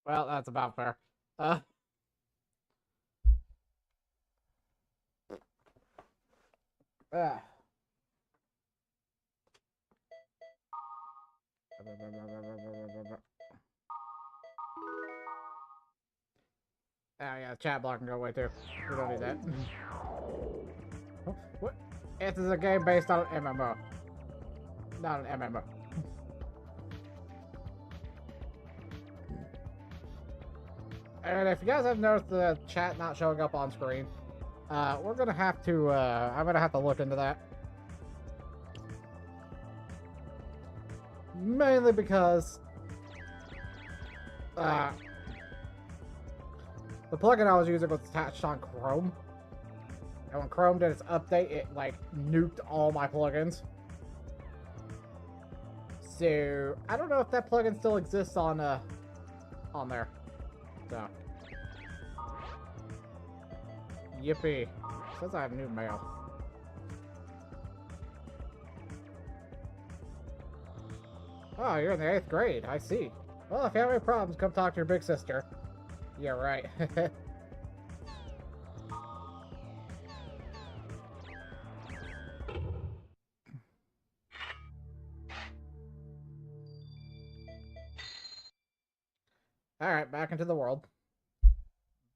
Well, that's about fair. Uh, uh. Oh yeah, chat block can go away too. We don't need that. What? This is a game based on an MMO, not an MMO. And if you guys have noticed the chat not showing up on screen, we're gonna have to. I'm gonna have to look into that. Mainly because the plugin I was using was attached on Chrome, and when Chrome did its update, it like nuked all my plugins. So I don't know if that plugin still exists on there. So yippee! Says I have new mail. Oh, you're in the 8th grade. I see. Well, if you have any problems, come talk to your big sister. Yeah, right. Alright, back into the world.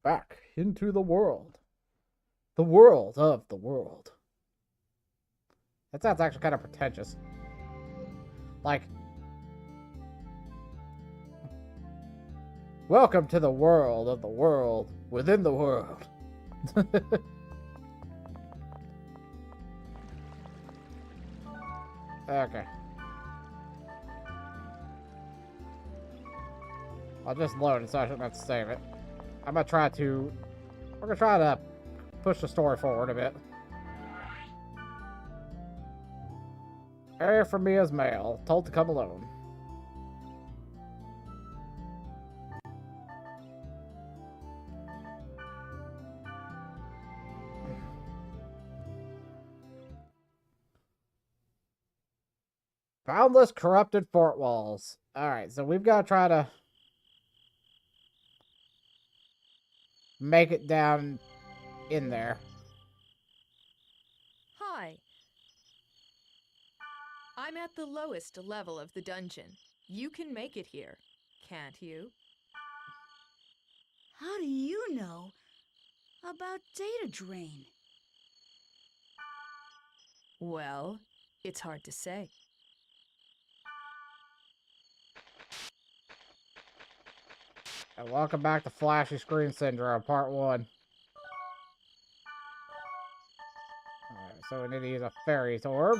Back into the world. The world of the world. That sounds actually kind of pretentious. Like, welcome to the world of the world within the world. Okay. I'll just load it so I shouldn't have to save it. We're gonna try to push the story forward a bit. Area for me as male, told to come alone. Boundless corrupted fort walls. Alright, so we've got to try to make it down in there. Hi. I'm at the lowest level of the dungeon. You can make it here, can't you? How do you know about data drain? Well, it's hard to say. And welcome back to Flashy Screen Syndrome, Part 1. Alright, so we need to use a fairy's orb.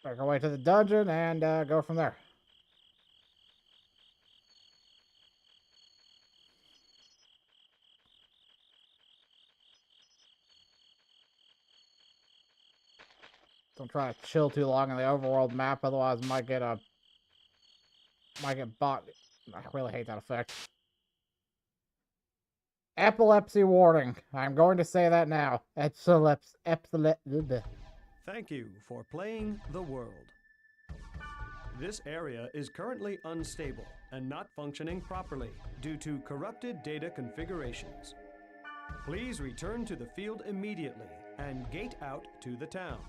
Make our way to the dungeon and go from there. Don't try to chill too long on the overworld map, otherwise might get bought. I really hate that effect. Epilepsy warning. I'm going to say that now. Thank you for playing the world. This area is currently unstable and not functioning properly due to corrupted data configurations. Please return to the field immediately and gate out to the town.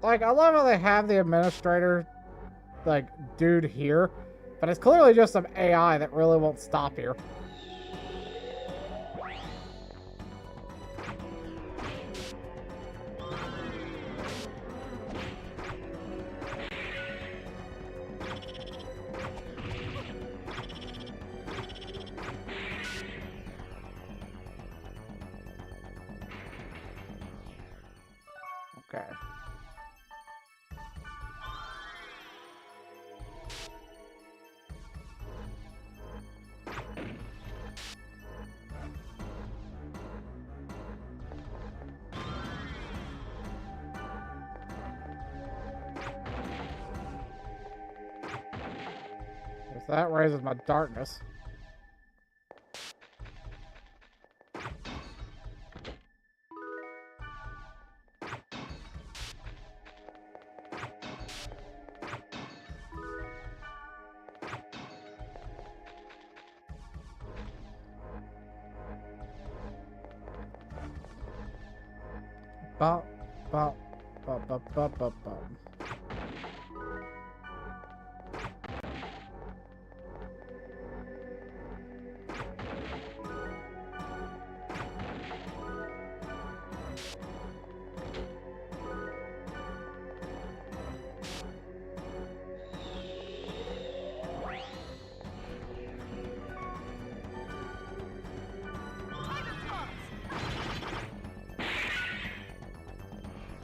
Like, I love how they have the administrator, like, dude here, but it's clearly just some AI that really won't stop here. Okay. If that raises my darkness. Ba, ba, ba, ba, ba, ba, ba.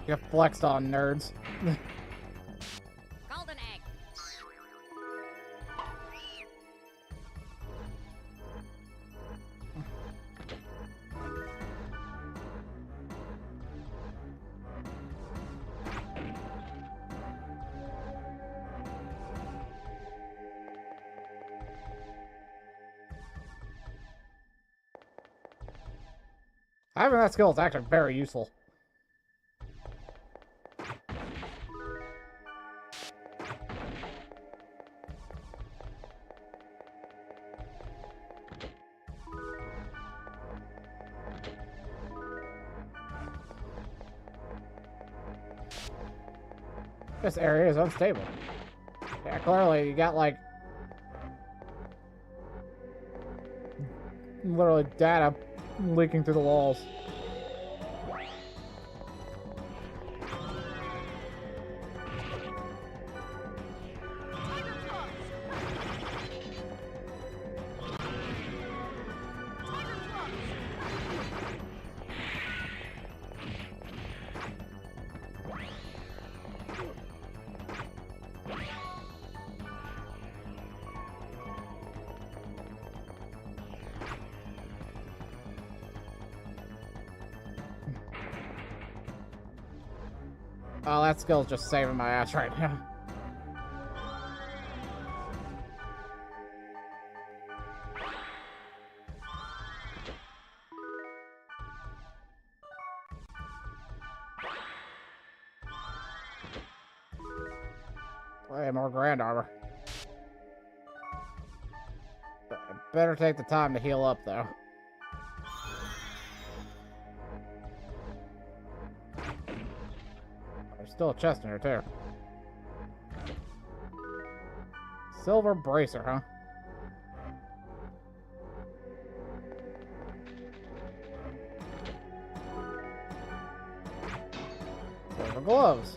Get flexed on, nerds. Golden egg. Having that skill is actually very useful. This area is unstable. Yeah, clearly you got like literally data leaking through the walls. Oh, that skill's just saving my ass right now. Hey, more grand armor. Better take the time to heal up, though. There's still a chest in here, too. Silver bracer, huh? Silver gloves.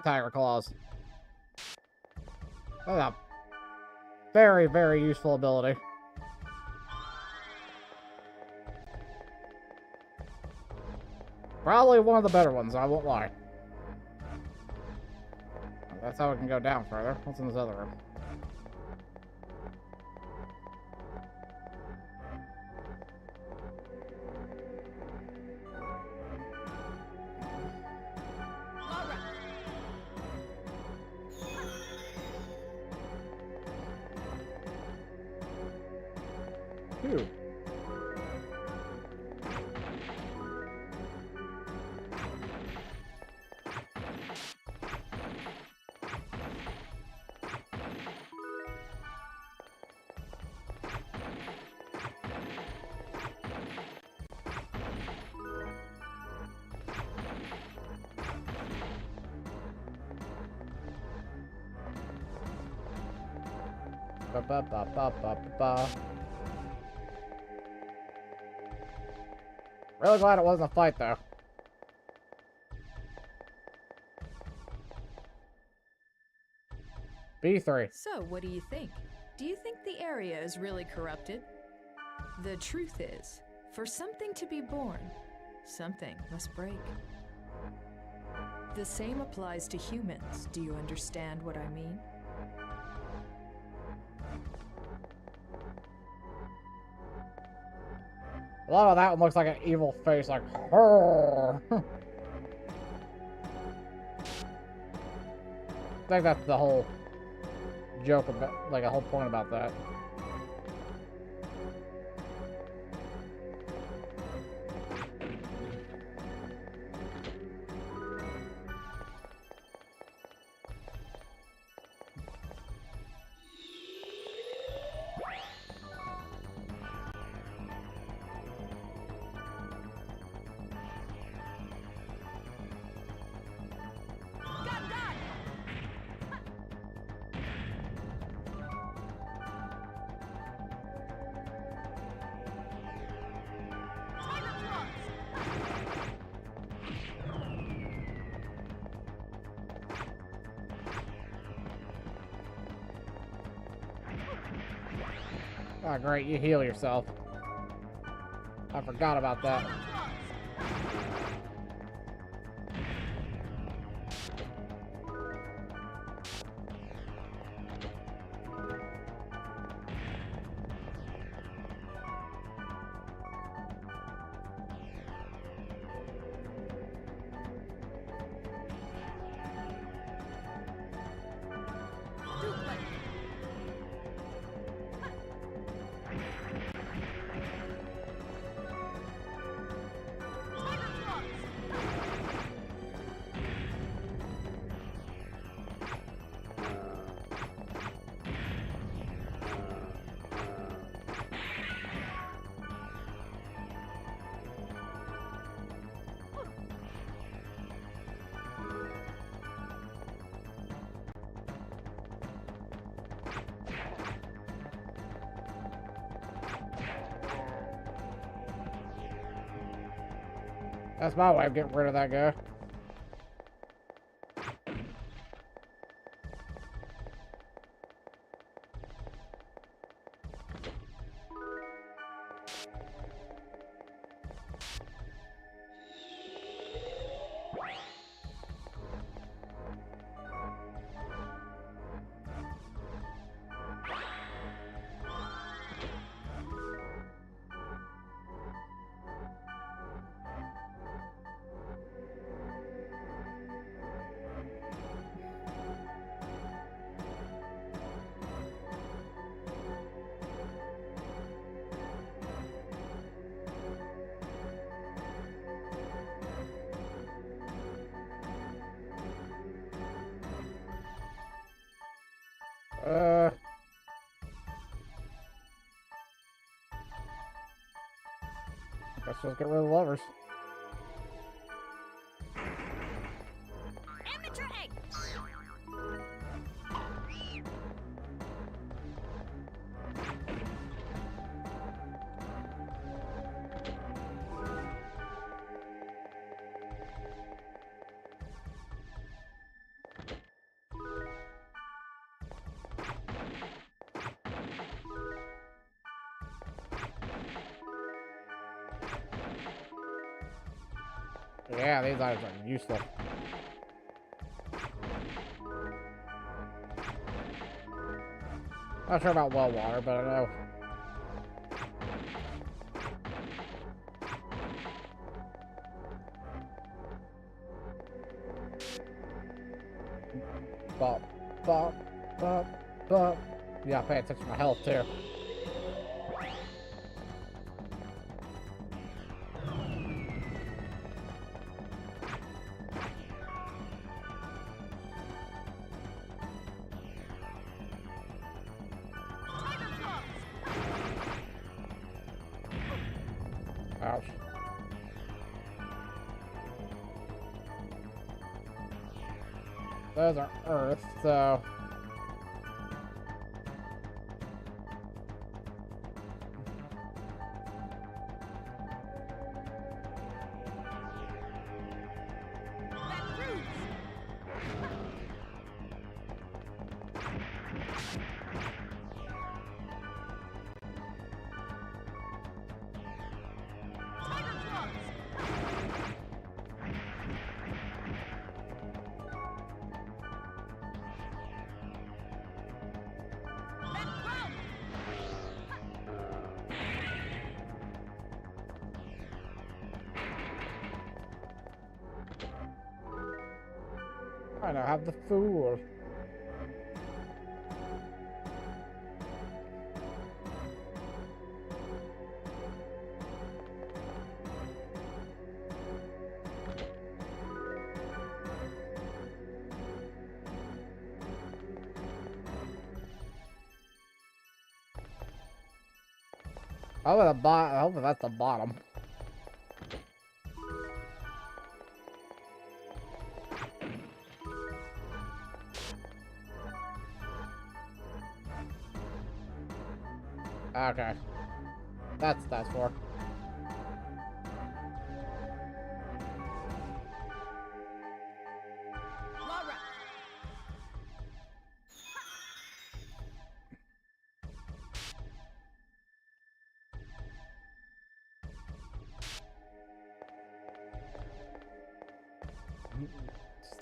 Tiger claws. That's a very, very useful ability. Probably one of the better ones, I won't lie. That's how we can go down further. What's in this other room? Phew. Ba ba ba ba ba ba ba. Really glad it wasn't a fight, though. B3. So, what do you think? Do you think the area is really corrupted? The truth is, for something to be born, something must break. The same applies to humans. Do you understand what I mean? A lot of that one looks like an evil face, like, "Horror." I think that's the whole joke about, like, a whole point about that. Oh, great, you heal yourself. I forgot about that. That's my way of getting rid of that guy. Let's just get rid of the lovers. Amateur egg! Yeah, these items are useful. Not sure about well water, but I know. Bop, bop, bop, bop. Yeah, pay attention to my health too. Ouch. Those are earth, so... I now have the fool. Oh, I hope that's the bottom. Okay. That's for.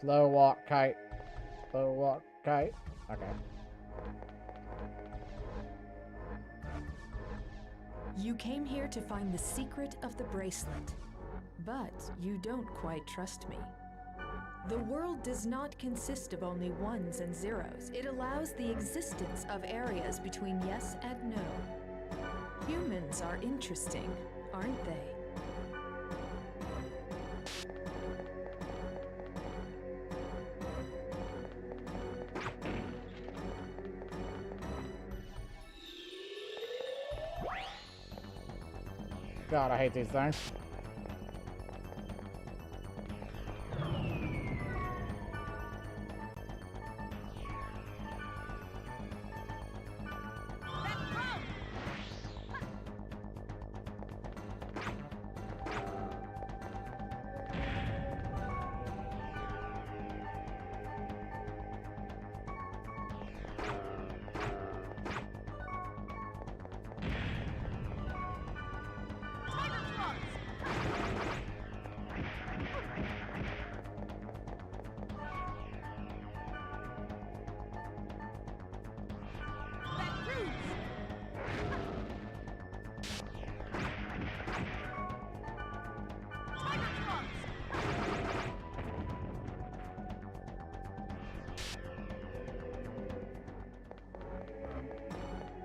Slow walk, kite. Slow walk, kite. Okay. You came here to find the secret of the bracelet, but you don't quite trust me. The world does not consist of only ones and zeros. It allows the existence of areas between yes and no. Humans are interesting, aren't they? God, I hate these things.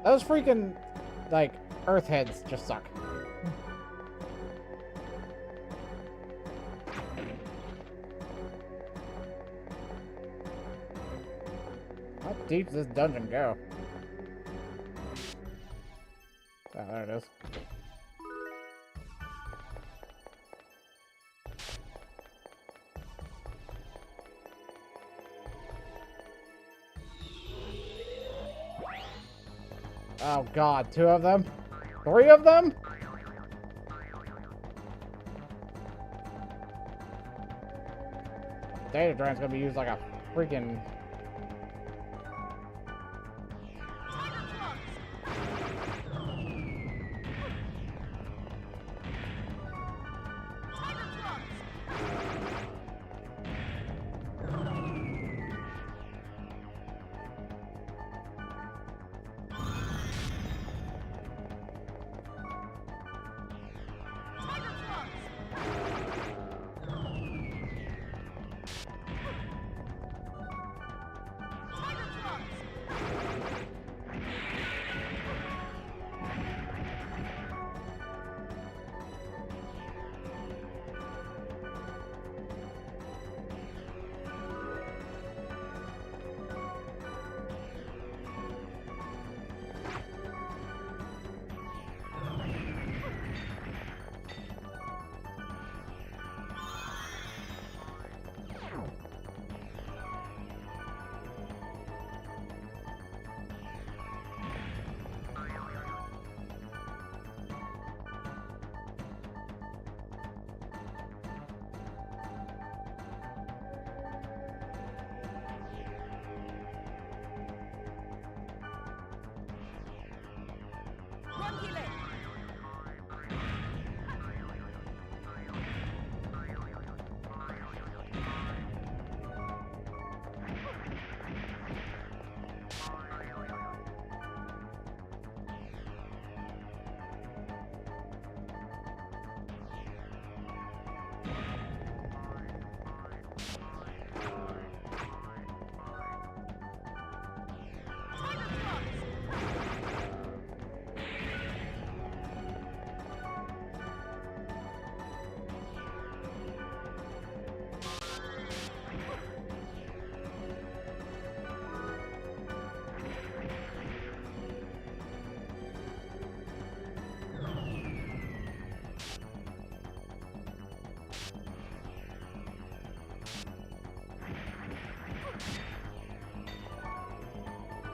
Those freaking, like, earth heads just suck. How deep does this dungeon go? Oh, there it is. Oh god, 2 of them? 3 of them? Data drain's gonna be used like a freaking...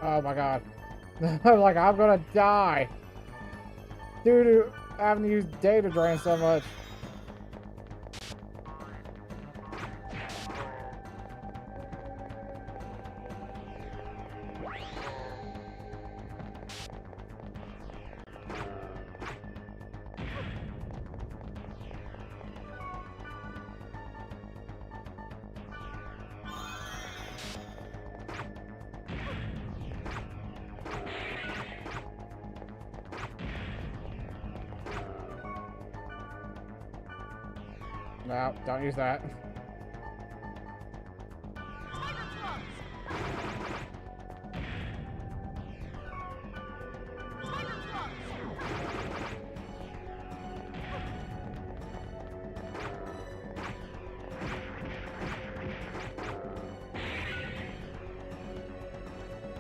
Oh my god. I'm like, I'm gonna die. Due to having to use data drain so much. No, don't use that.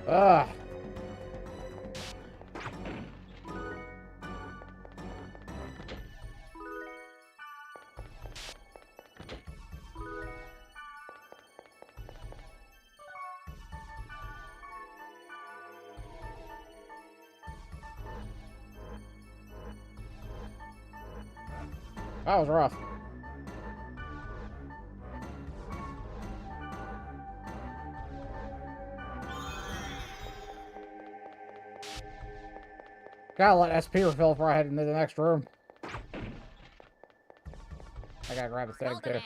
Ugh. That was rough. Gotta let SP refill before I head into the next room. I gotta grab a thing too.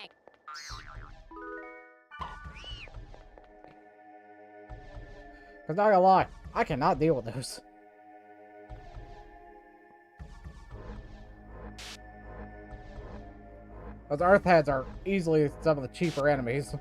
Cause not gonna lie, I cannot deal with those. Those earth heads are easily some of the cheaper enemies.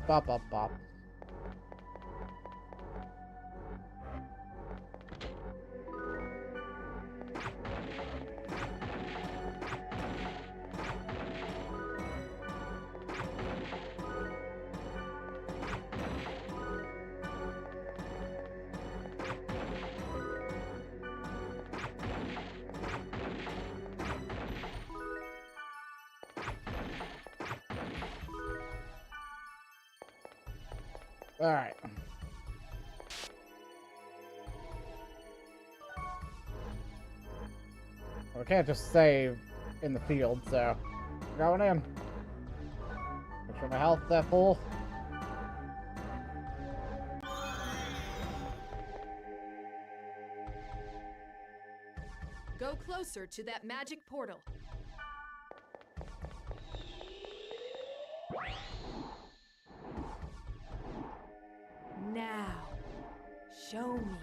Bop, bop, bop. All right. Well, we can't just save in the field, so going in. Make sure my health is at full. Go closer to that magic portal. Now, show me.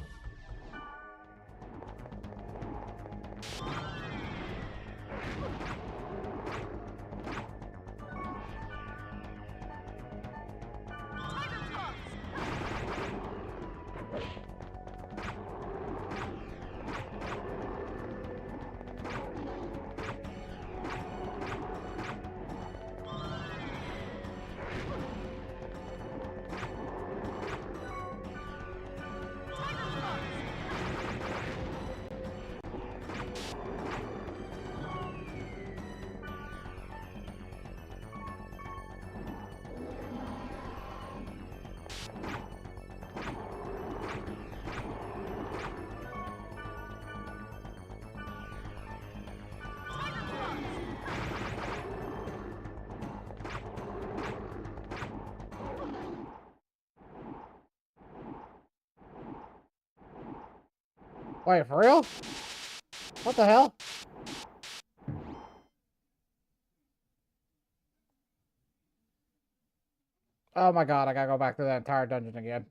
Wait, for real? What the hell? Oh my god, I gotta go back to that entire dungeon again.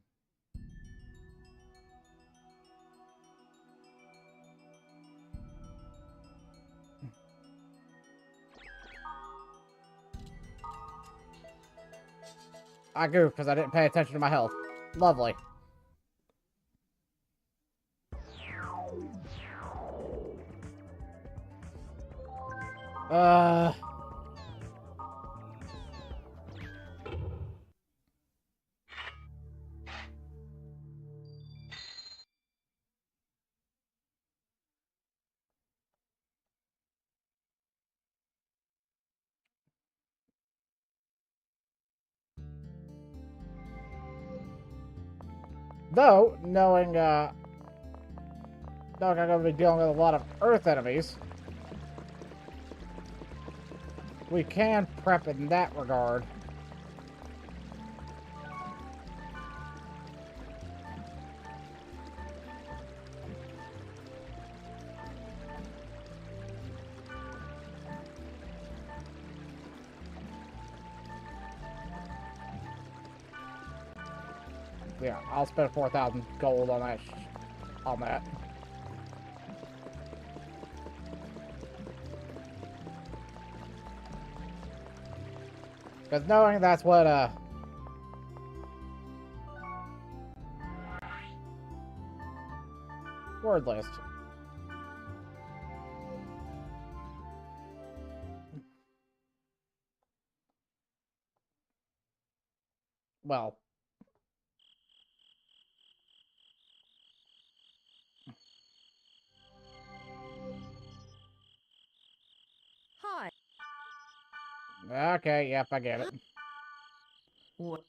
I goofed because I didn't pay attention to my health. Lovely. Though, knowing I'm going to be dealing with a lot of Earth enemies, we can prep in that regard. Yeah, I'll spend 4,000 gold on that. Because knowing that's what, word list. Well. Hi. Okay, yep, I get it. What?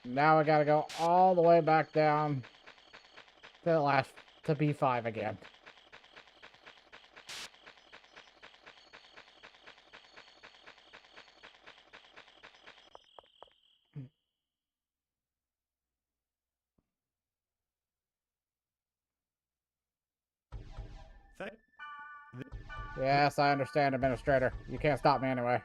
Now I gotta go all the way back down to the last, to B5 again. Yes, I understand, Administrator. You can't stop me anyway.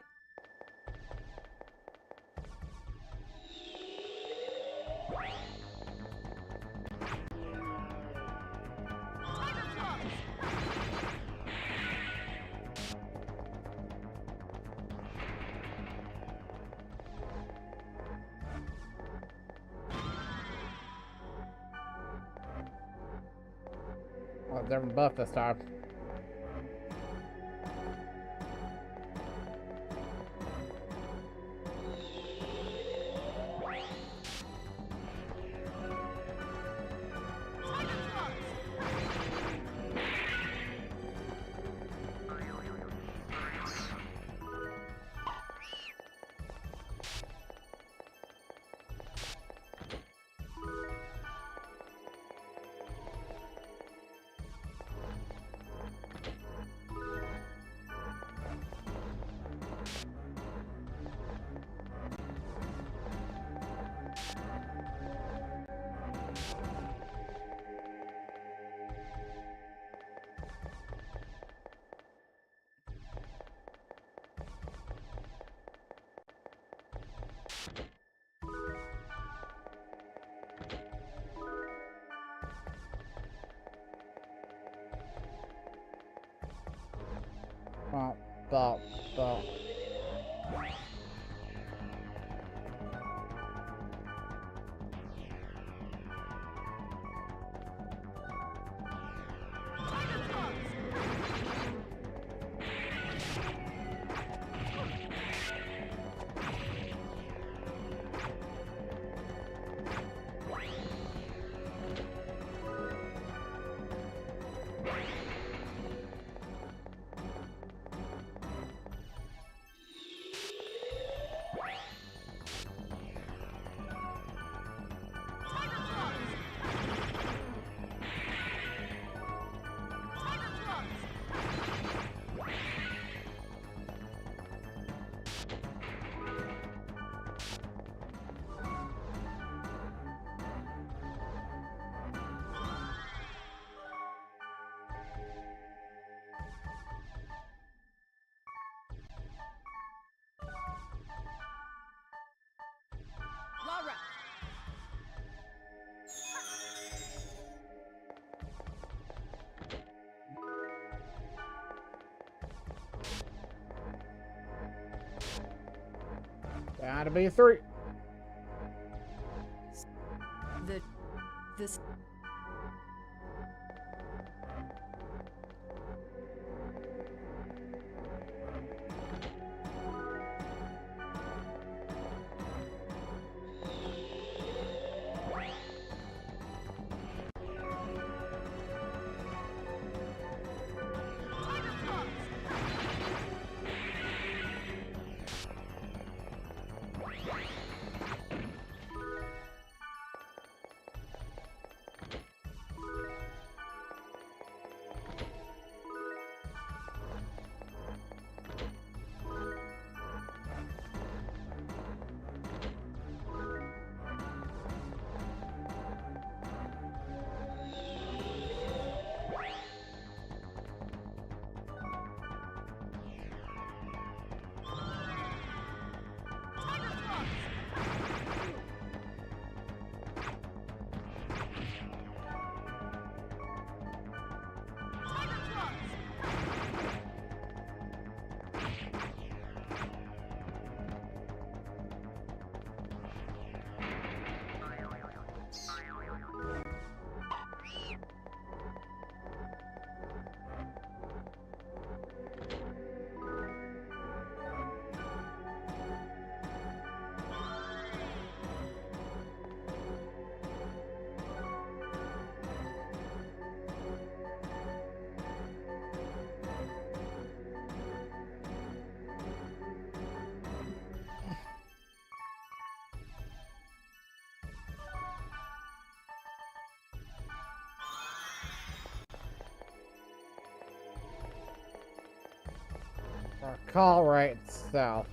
Well, different buff this time. Bop, bop. Gotta be 3. This. Call right south.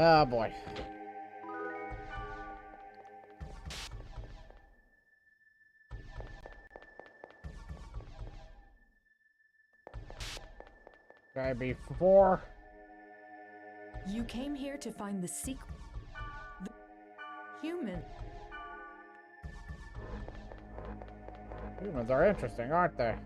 Oh boy. Gotta be 4. You came here to find the secret. Human. Humans are interesting, aren't they?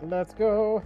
Let's go.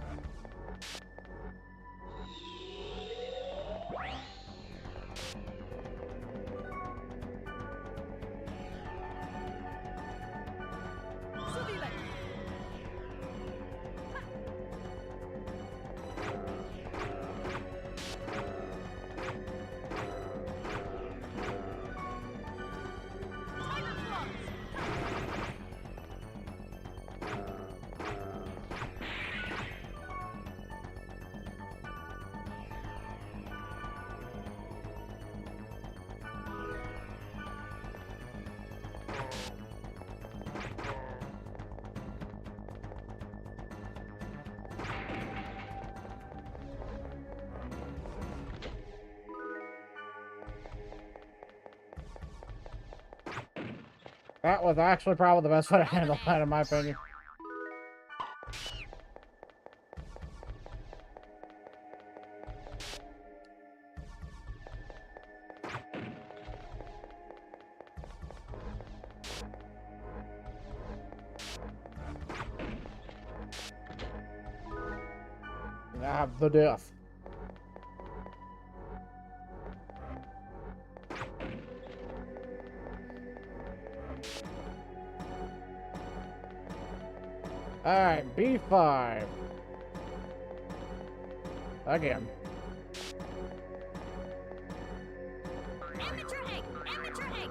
That was actually probably the best way to handle that, in my opinion. Ah, the death. Alright, B5. Again. Amateur egg! Amateur egg!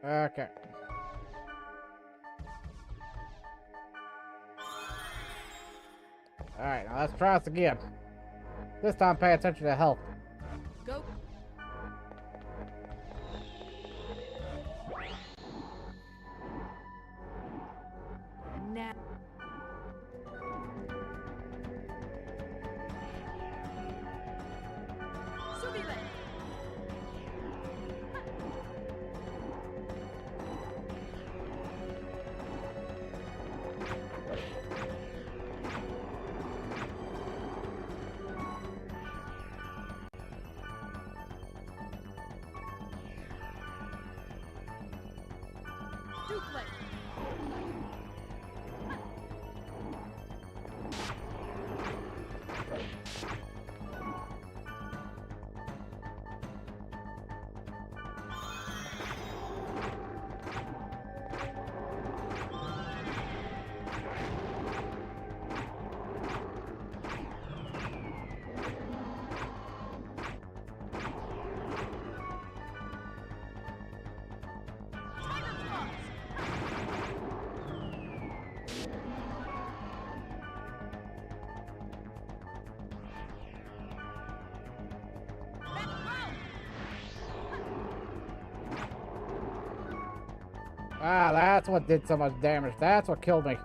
Okay. Alright, now let's try this again. This time pay attention to health. Go. Now. Subile! Duple! Ah, that's what did so much damage. That's what killed me.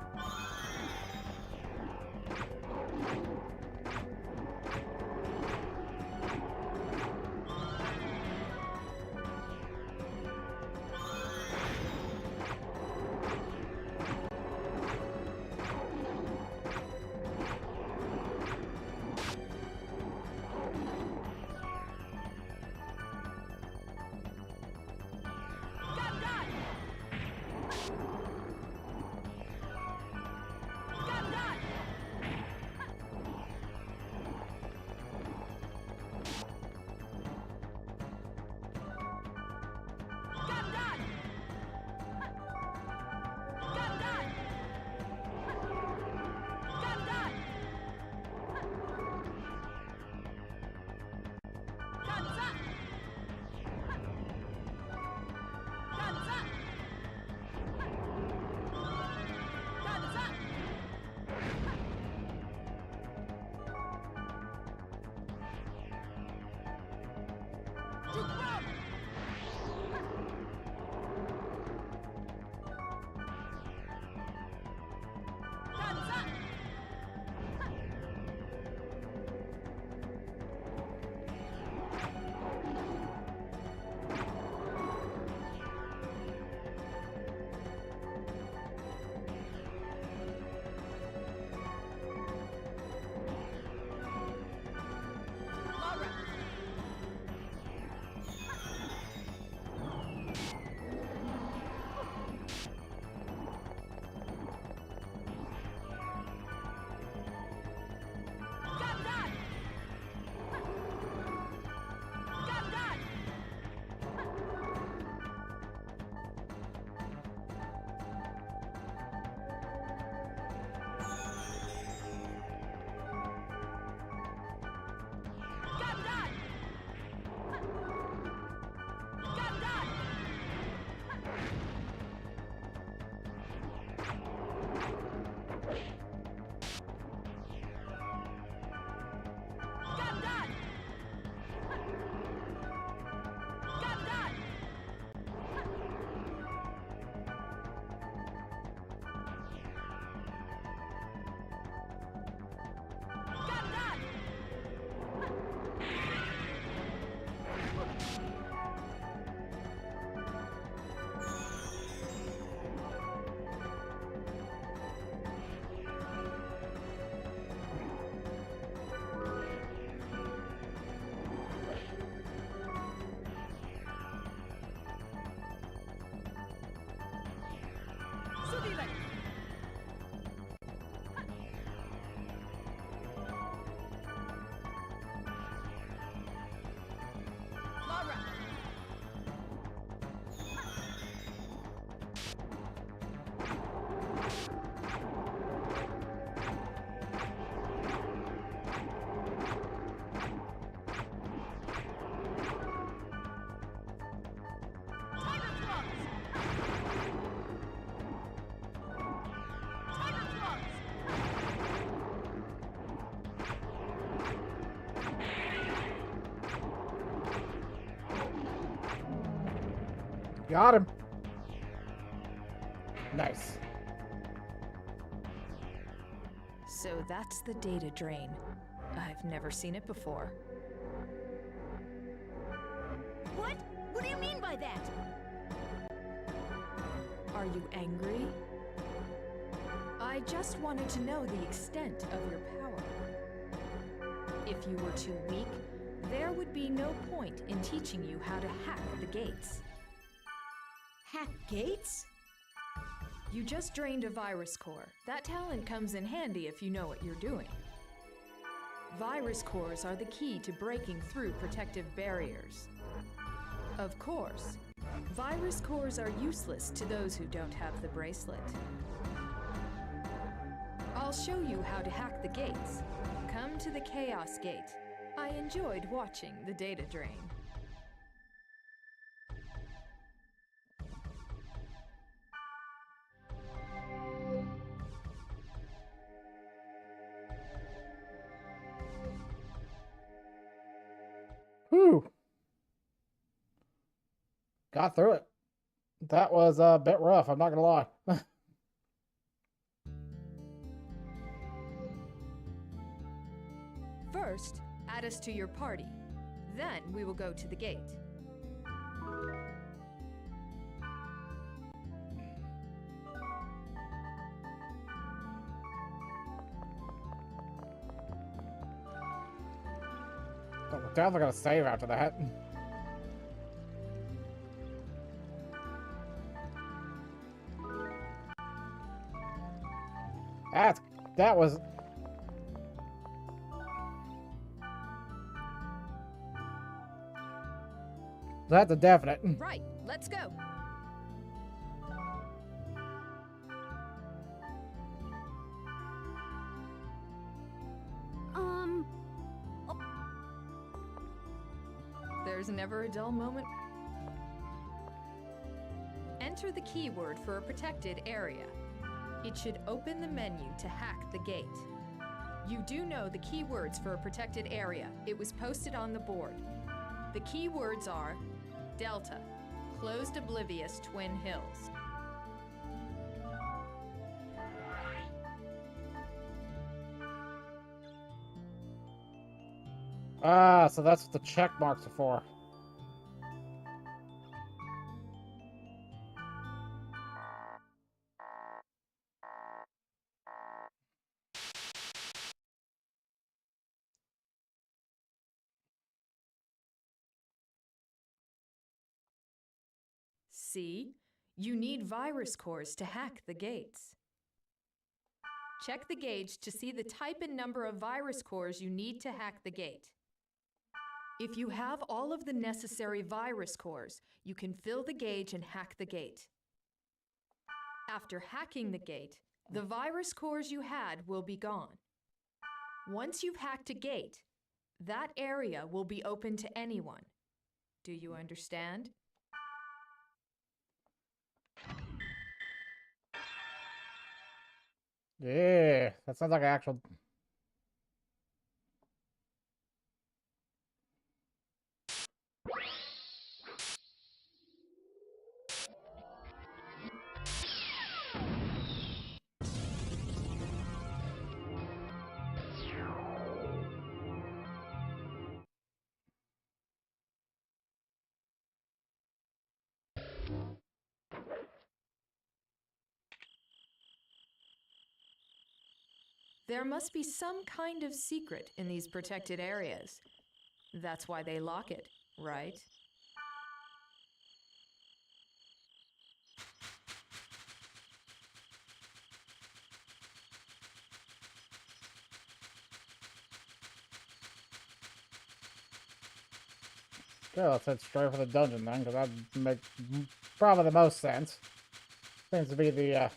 Got him. Nice. So that's the data drain. I've never seen it before. What? What do you mean by that? Are you angry? I just wanted to know the extent of your power. If you were too weak, there would be no point in teaching you how to hack the gates. Hack gates? You just drained a virus core. That talent comes in handy if you know what you're doing. Virus cores are the key to breaking through protective barriers. Of course, virus cores are useless to those who don't have the bracelet. I'll show you how to hack the gates. Come to the Chaos Gate. I enjoyed watching the data drain. Whew. Got through it. That was a bit rough, I'm not gonna lie. First, add us to your party. Then we will go to the gate. We're definitely gonna save after that. That was... That's a definite. Right, let's go. There's never a dull moment. Enter the keyword for a protected area. It should open the menu to hack the gate. You do know the keywords for a protected area. It was posted on the board. The keywords are Delta, Closed Oblivious Twin Hills. Ah, so that's what the check marks are for. See? You need virus cores to hack the gates. Check the gauge to see the type and number of virus cores you need to hack the gate. If you have all of the necessary virus cores, you can fill the gauge and hack the gate. After hacking the gate, the virus cores you had will be gone. Once you've hacked a gate, that area will be open to anyone. Do you understand? Yeah, that sounds like an actual... There must be some kind of secret in these protected areas. That's why they lock it, right? Okay, let's head straight for the dungeon then, because that makes probably the most sense. Seems to be the,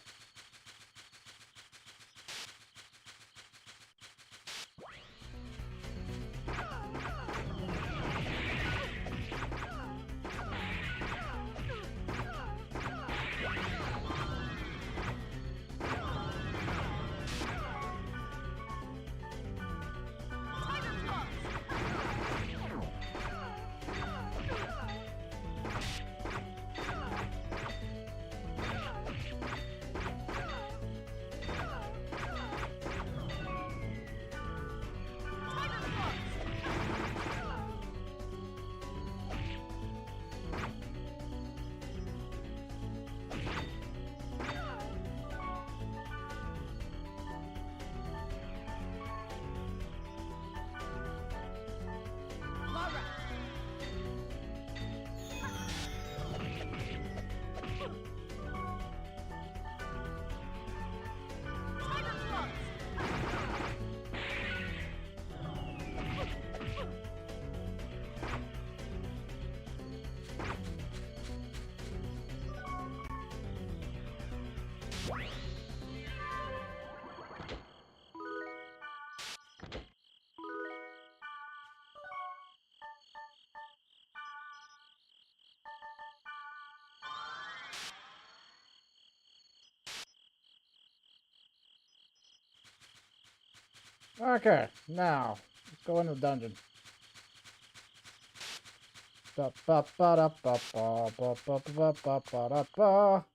okay, now, let's go into the dungeon. Da ba ba da ba ba ba ba ba ba ba da ba.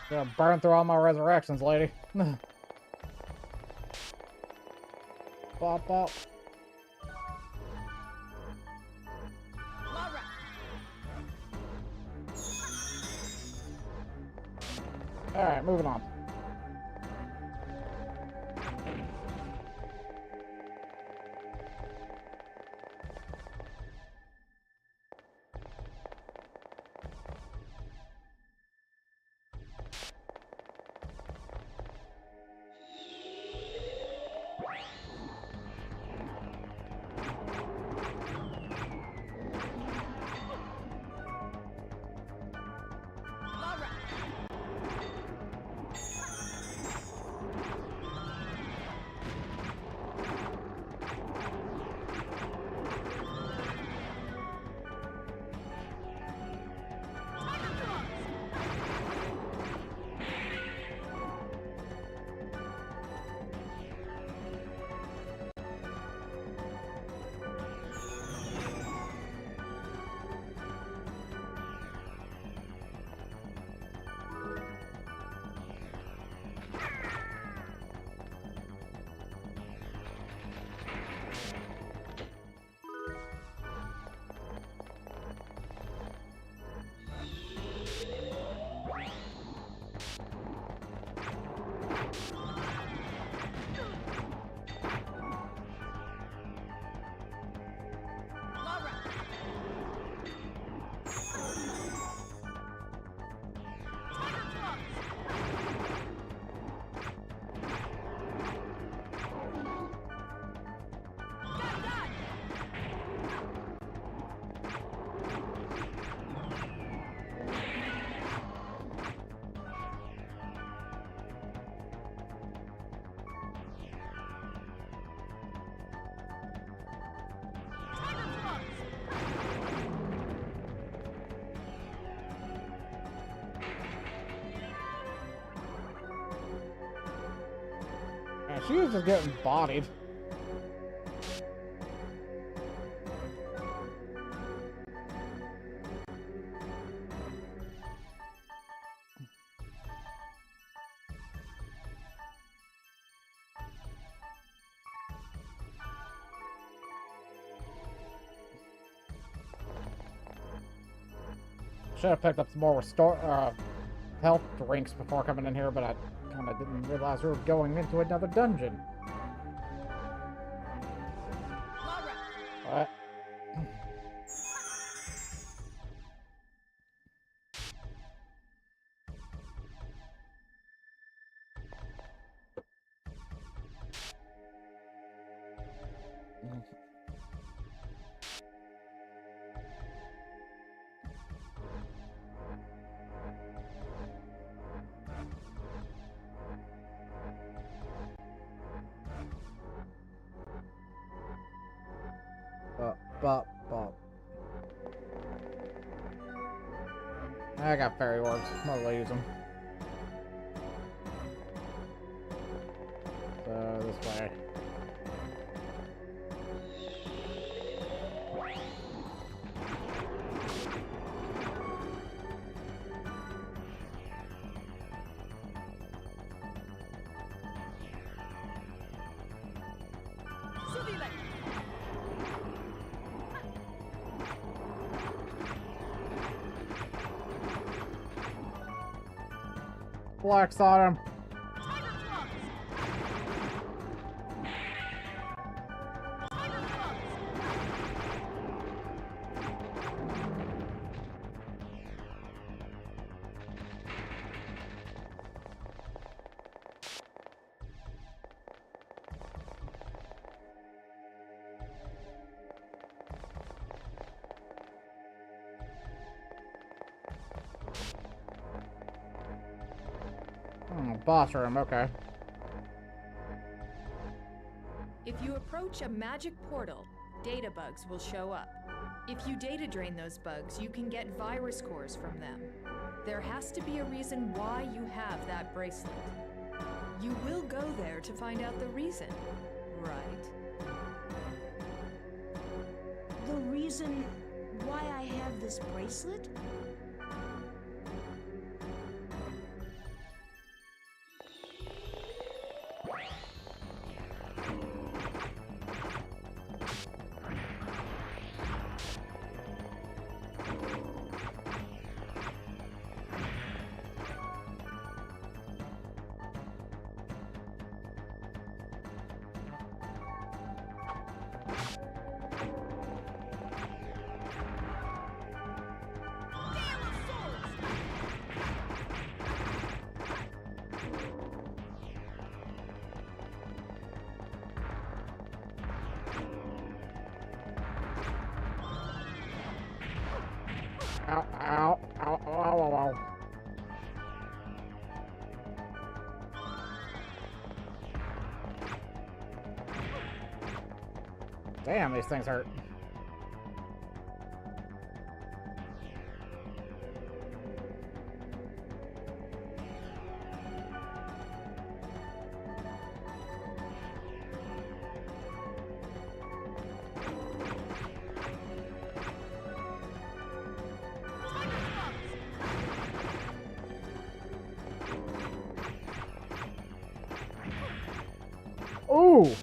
Gonna burn through all my resurrections, lady. Bop bop. Alright, moving on. Man, she was just getting bodied. Should have picked up some more health drinks before coming in here, but I kind of didn't realize we were going into another dungeon. What? Bop, bop. I got fairy orbs. Might as well use them. So, this way. flex on him. Boss room, okay. If you approach a magic portal, data bugs will show up. If you data drain those bugs, you can get virus cores from them. There has to be a reason why you have that bracelet. You will go there to find out the reason, right? The reason why I have this bracelet? Ow, ow, ow, ow, ow, ow. Damn, these things hurt. Ooh!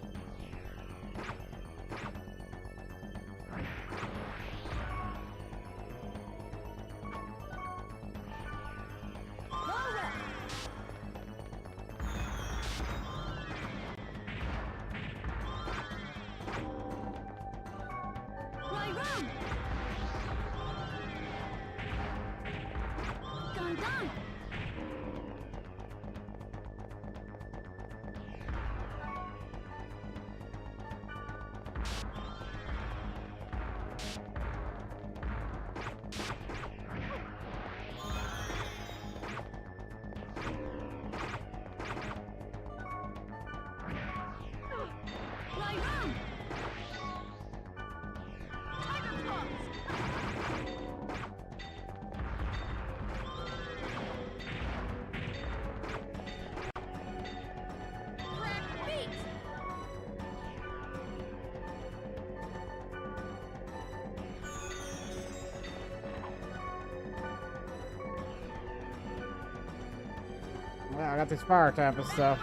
Well, I got these fire tempests, so.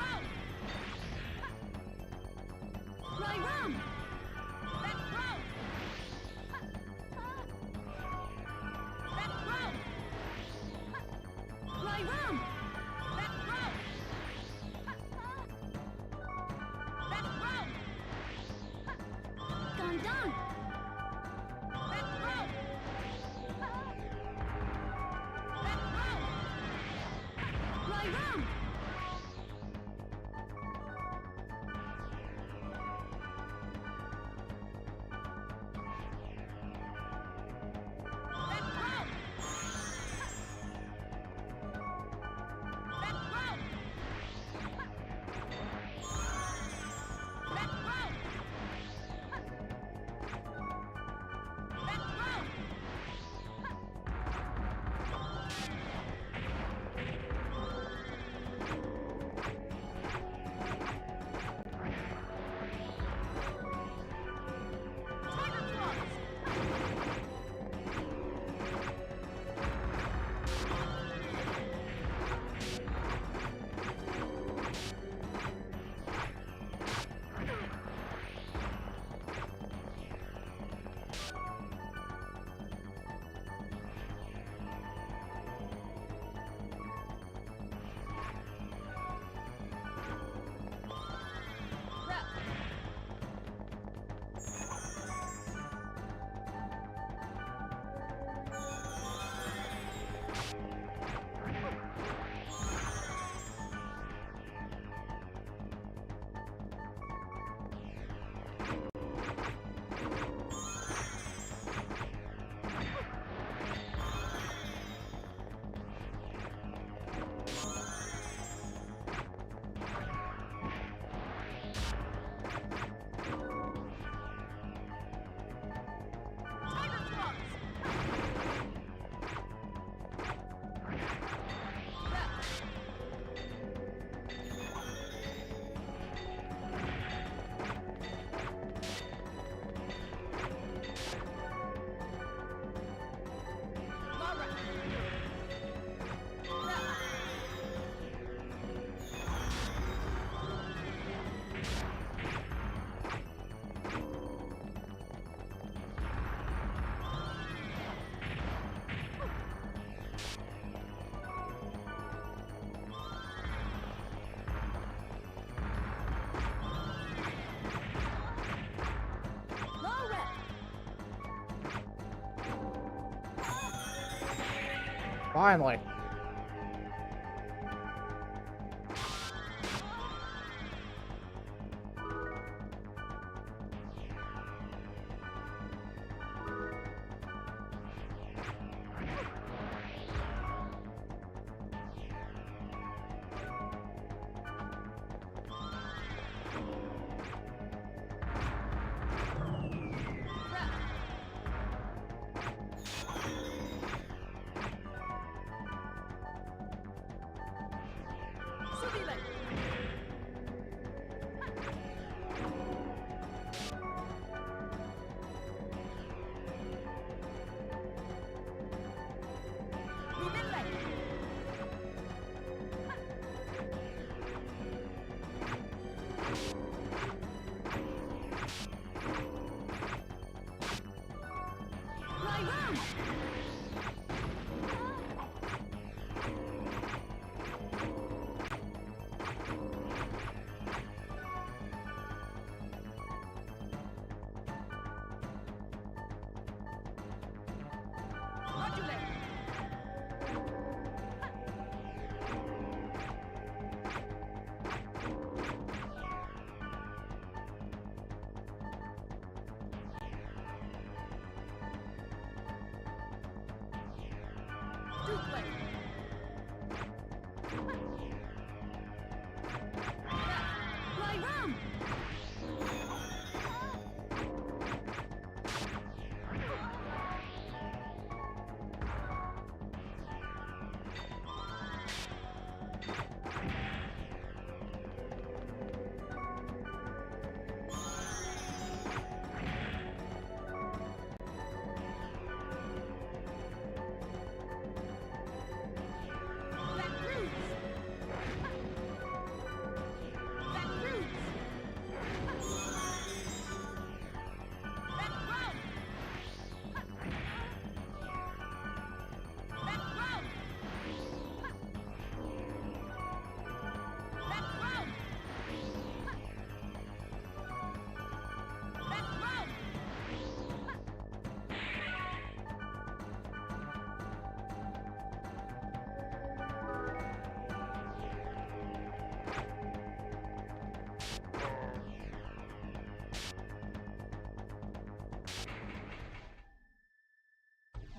Finally.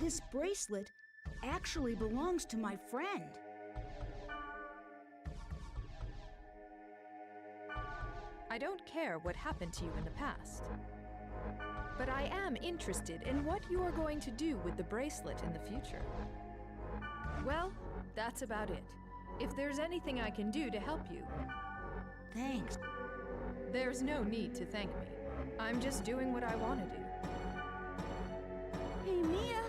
This bracelet actually belongs to my friend. I don't care what happened to you in the past. But I am interested in what you are going to do with the bracelet in the future. Well, that's about it. If there's anything I can do to help you... Thanks. There's no need to thank me. I'm just doing what I want to do. Hey, Mia.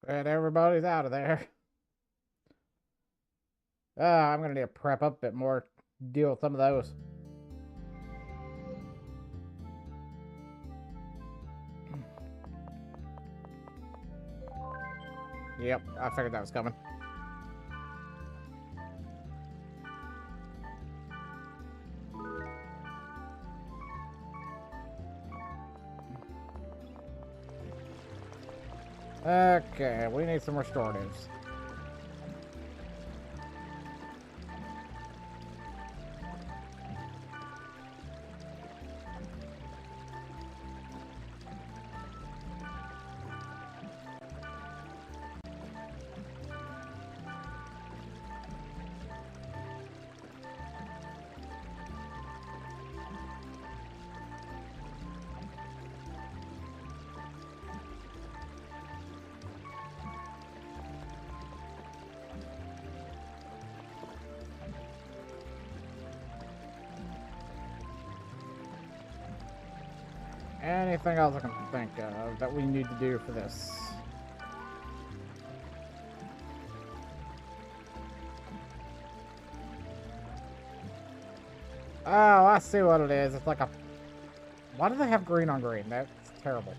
And everybody's out of there. I'm gonna need to prep up a bit more, deal with some of those. Yep, I figured that was coming. Okay, we need some restoratives. Anything else I can think of that we need to do for this? Oh, I see what it is. It's like a... Why do they have green on green? That's terrible.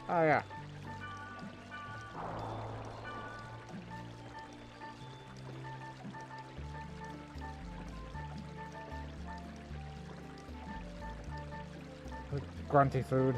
Oh, yeah. Grunty food.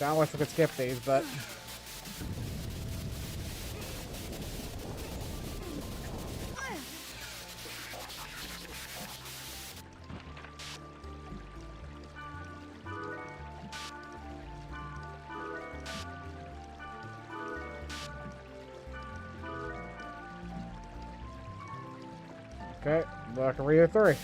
I wish we could skip these, but... Okay, look, Arena 3.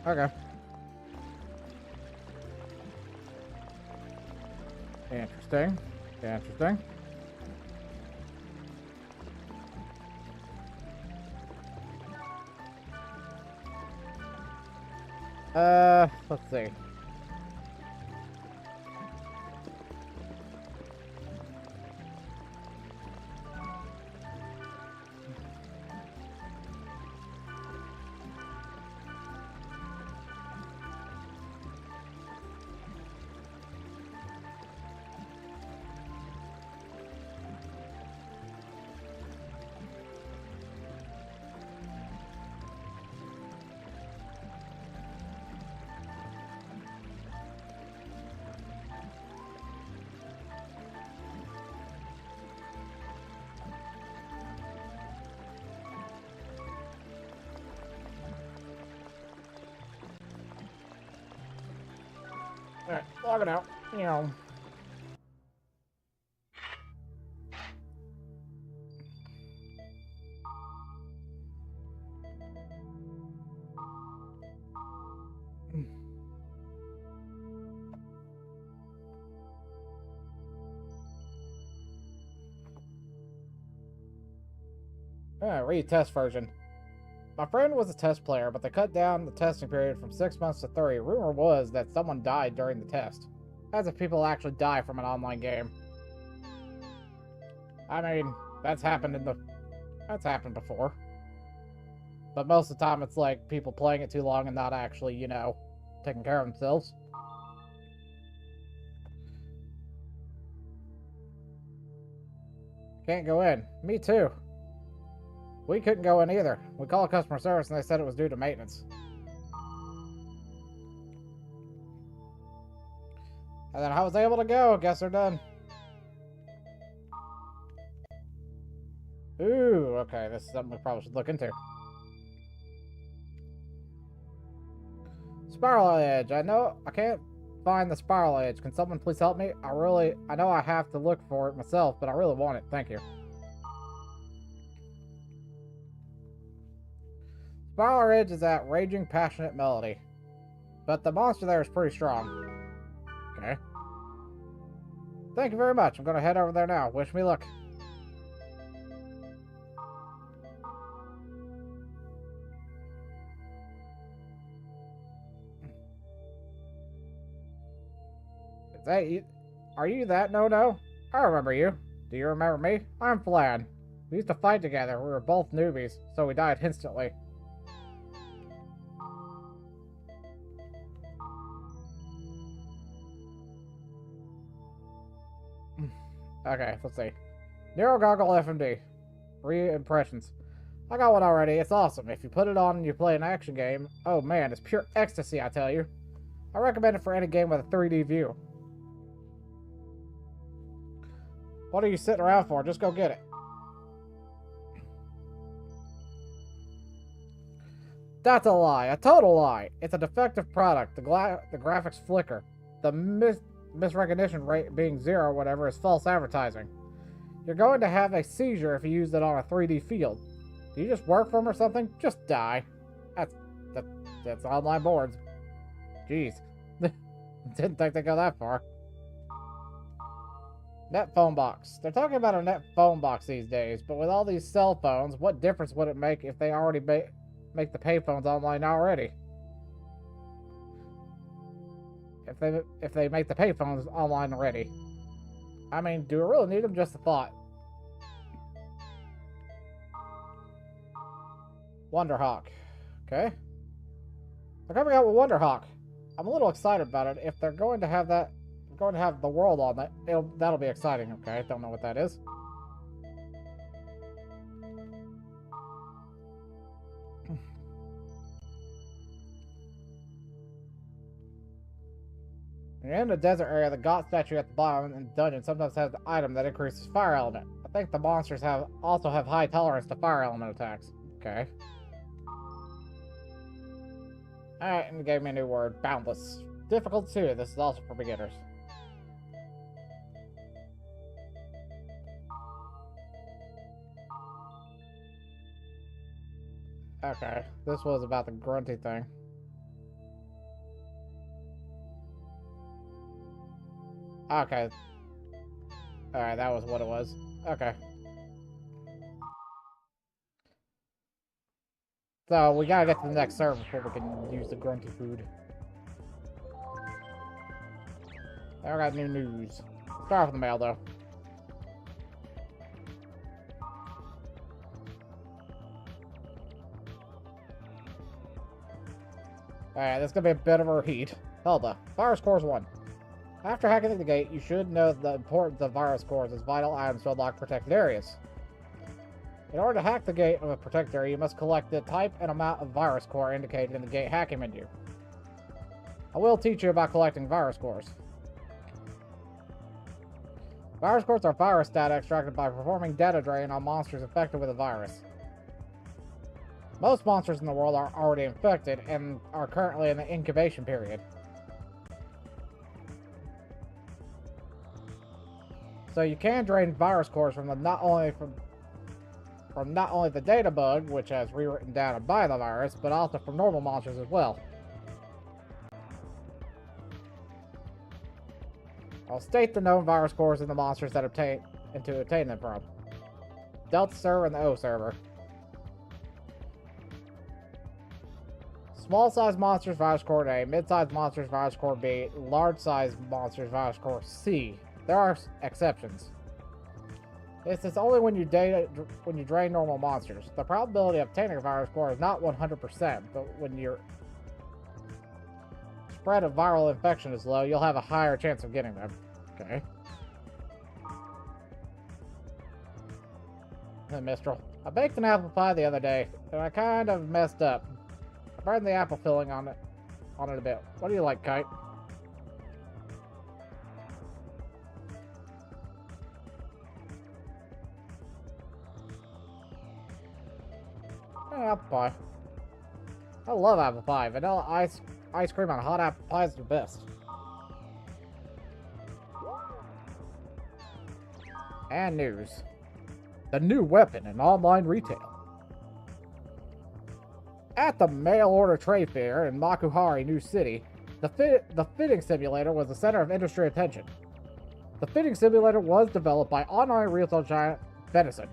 Okay. Interesting. Interesting. Let's see. Alright, log it out. You know. Read test version. My friend was a test player, but they cut down the testing period from 6 months to 3. Rumor was that someone died during the test. As if people actually die from an online game. I mean, that's happened before. But most of the time it's like people playing it too long and not actually, you know, taking care of themselves. Can't go in. Me too. We couldn't go in either. We called customer service and they said it was due to maintenance. And then I was able to go. Guess they're done. Ooh, okay. This is something we probably should look into. Spiral Edge. I know I can't find the Spiral Edge. Can someone please help me? I know I have to look for it myself, but I really want it. Thank you. Spiral Edge is that raging, passionate melody. But the monster there is pretty strong. Okay. Thank you very much. I'm going to head over there now. Wish me luck. Is that you? Are you that No-No? I remember you. Do you remember me? I'm Flan. We used to fight together. We were both newbies, so we died instantly. Okay, let's see. Nero Goggle FMD. 3 impressions. I got one already. It's awesome. If you put it on and you play an action game, oh man, it's pure ecstasy, I tell you. I recommend it for any game with a 3D view. What are you sitting around for? Just go get it. That's a lie. A total lie. It's a defective product. The graphics flicker. The misrecognition rate being 0 or whatever is false advertising. You're going to have a seizure if you use it on a 3D field. Do you just work for them or something? Just die. That's online boards. Jeez. Didn't think they'd go that far. Net phone box. They're talking about a net phone box these days, but with all these cell phones, what difference would it make if they already make the payphones online already? If they make the payphones online already. I mean, do we really need them? Just a thought. Wonderhawk. Okay. They're coming out with Wonderhawk. I'm a little excited about it. If they're going to have that, going to have the world on that, that'll be exciting. Okay, I don't know what that is. When you're in the desert area, the god statue at the bottom in the dungeon sometimes has an item that increases fire element. I think the monsters also have high tolerance to fire element attacks. Okay. Alright, and it gave me a new word. Boundless. Difficult too. This is also for beginners. Okay, this was about the grunty thing. Okay. Alright, that was what it was. Okay. So, we gotta get to the next server before we can use the grunty food. I got new news. Start with the mail, though. Alright, this is gonna be a bit of a repeat. Hilda, virus cores 1. After hacking the gate, you should know the importance of virus cores as vital items to unlock protected areas. In order to hack the gate of a protected area, you must collect the type and amount of virus core indicated in the gate hacking menu. I will teach you about collecting virus cores. Virus cores are virus data extracted by performing data drain on monsters infected with a virus. Most monsters in the world are already infected and are currently in the incubation period. So you can drain virus cores from not only the data bug, which has rewritten data by the virus, but also from normal monsters as well. I'll state the known virus cores and the monsters that obtain them from. Delta server and the O server. Small size monsters virus core A, mid size monsters virus core B, large size monsters virus core C. There are exceptions. This is only when you drain normal monsters. The probability of obtaining a virus core is not 100%, but when your spread of viral infection is low, you'll have a higher chance of getting them. Okay. Hey, Mistral. I baked an apple pie the other day, and I kind of messed up. I burned the apple filling on it a bit. What do you like, Kite? Apple pie. I love apple pie. Vanilla ice cream on hot apple pie is the best. And news. The new weapon in online retail. At the mail-order trade fair in Makuhari, New City, the fitting simulator was the center of industry attention. The fitting simulator was developed by online retail giant Venison.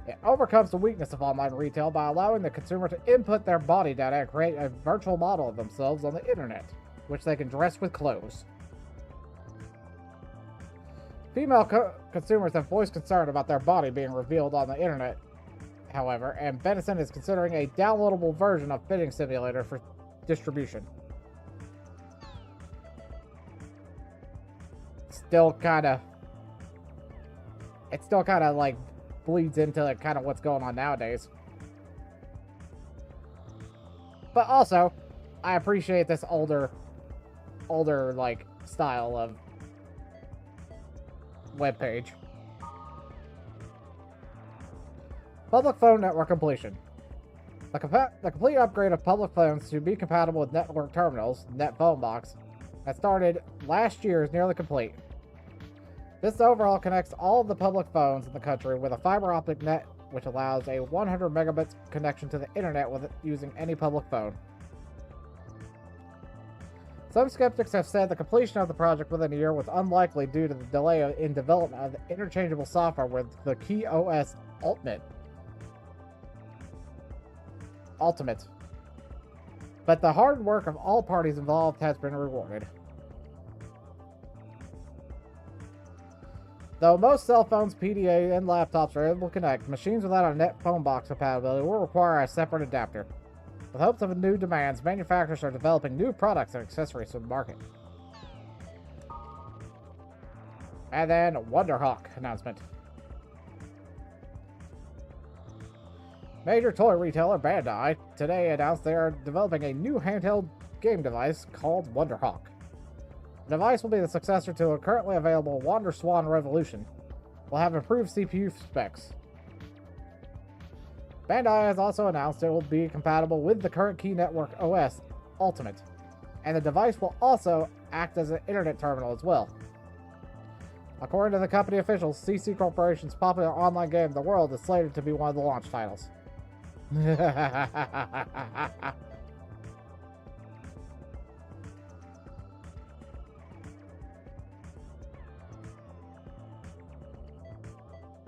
It overcomes the weakness of online retail by allowing the consumer to input their body data and create a virtual model of themselves on the internet, which they can dress with clothes. Female consumers have voiced concern about their body being revealed on the internet, however, and Venison is considering a downloadable version of Fitting Simulator for distribution. It still kind of like bleeds into kind of what's going on nowadays. But also, I appreciate this older like style of web page. Public phone network completion. The complete upgrade of public phones to be compatible with network terminals, Net Phone Box, that started last year is nearly complete. This overhaul connects all of the public phones in the country with a fiber optic net, which allows a 100 megabits connection to the internet with using any public phone. Some skeptics have said the completion of the project within a year was unlikely due to the delay in development of the interchangeable software with the Key OS Ultimate. But the hard work of all parties involved has been rewarded. Though most cell phones, PDA, and laptops are able to connect, machines without a Net Phone Box compatibility will require a separate adapter. With hopes of new demands, manufacturers are developing new products and accessories for the market. And then, Wonderhawk announcement. Major toy retailer Bandai today announced they are developing a new handheld game device called Wonderhawk. The device will be the successor to a currently available WonderSwan Revolution. Will have improved CPU specs. Bandai has also announced it will be compatible with the current Key Network OS Ultimate, and the device will also act as an internet terminal as well. According to the company officials, CC Corporation's popular online game The World is slated to be one of the launch titles.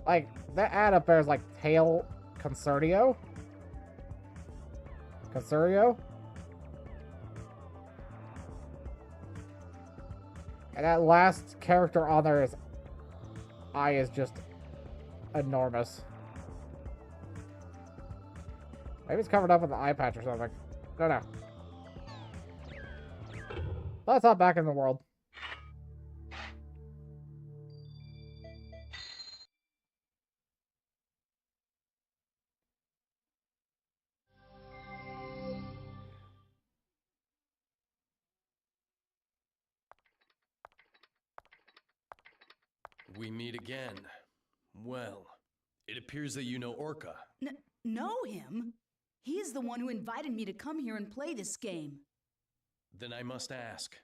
Like, that ad up there is like Tail Concertio? Concertio? And that last character on there is eye is just enormous. Maybe it's covered up with an eye patch or something. Don't know. Let's hop back in the world. We meet again. Well, it appears that you know Orca. Know him? He is the one who invited me to come here and play this game. Then I must ask.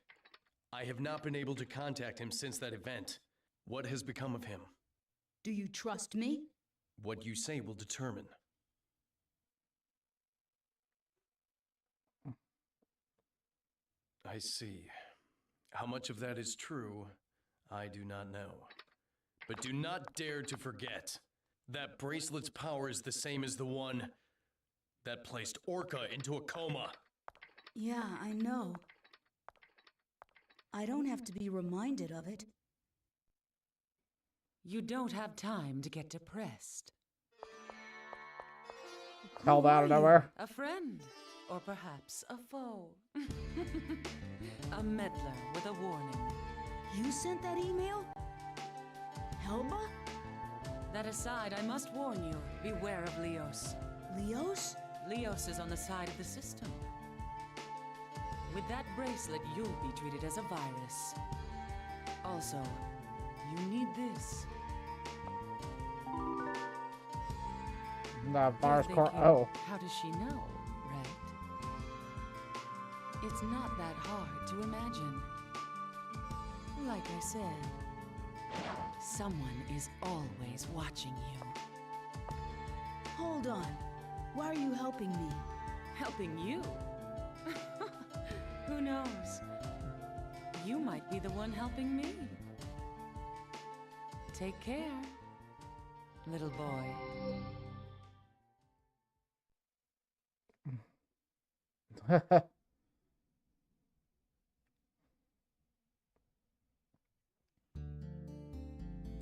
I have not been able to contact him since that event. What has become of him? Do you trust me? What you say will determine. I see. How much of that is true, I do not know. But do not dare to forget. That bracelet's power is the same as the one that placed Orca into a coma. Yeah, I know. I don't have to be reminded of it. You don't have time to get depressed. Held out of nowhere. A friend, or perhaps a foe. A meddler with a warning. You sent that email? Helba? That aside, I must warn you, beware of Leos. Leos? Leos is on the side of the system. With that bracelet, you'll be treated as a virus. Also, you need this. The virus You're core. thinking, Oh. how does she know, right? It's not that hard to imagine. Like I said, someone is always watching you. Hold on. Why are you helping me? Helping you? Who knows? You might be the one helping me. Take care, little boy.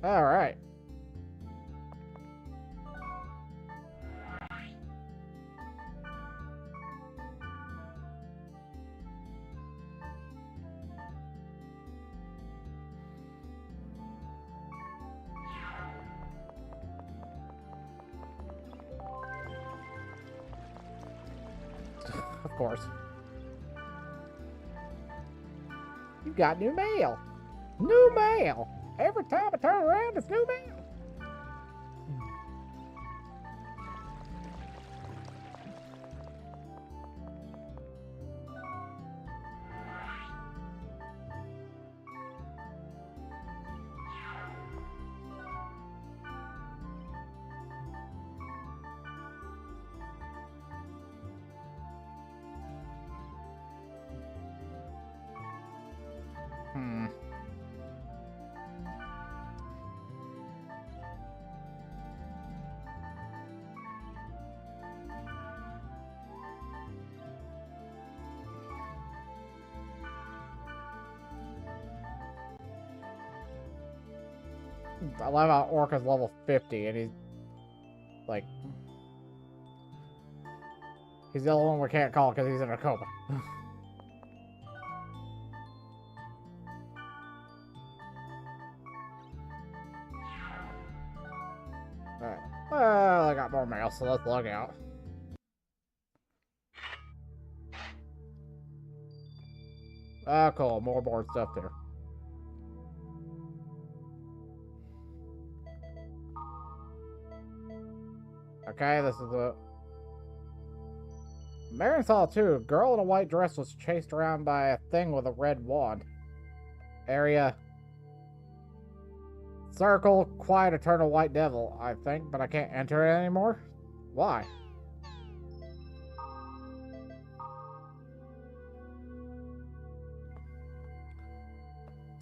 All right. Of course. You got new mail. New mail. Every time I turn around, it's new mail. I love how Orca's level 50 and he's like, he's the only one we can't call because he's in a coma. Alright. Well, I got more mail, so let's log out. Ah, cool. More board stuff there. Okay, this is a... Marion saw too. A girl in a white dress was chased around by a thing with a red wand. Area... Circle, quiet, eternal white devil, I think, but I can't enter it anymore? Why?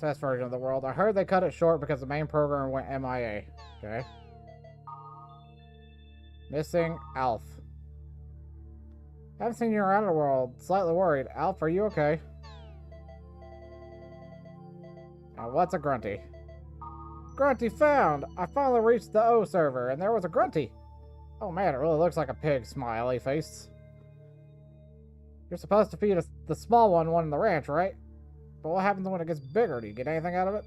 Test version of the world. I heard they cut it short because the main program went MIA. Okay. Missing Alf. Haven't seen you around the world. Slightly worried. Alf, are you okay? Now, what's a grunty? Grunty found! I finally reached the O server, and there was a grunty! Oh man, it really looks like a pig, smiley face. You're supposed to feed the small one in the ranch, right? But what happens when it gets bigger? Do you get anything out of it?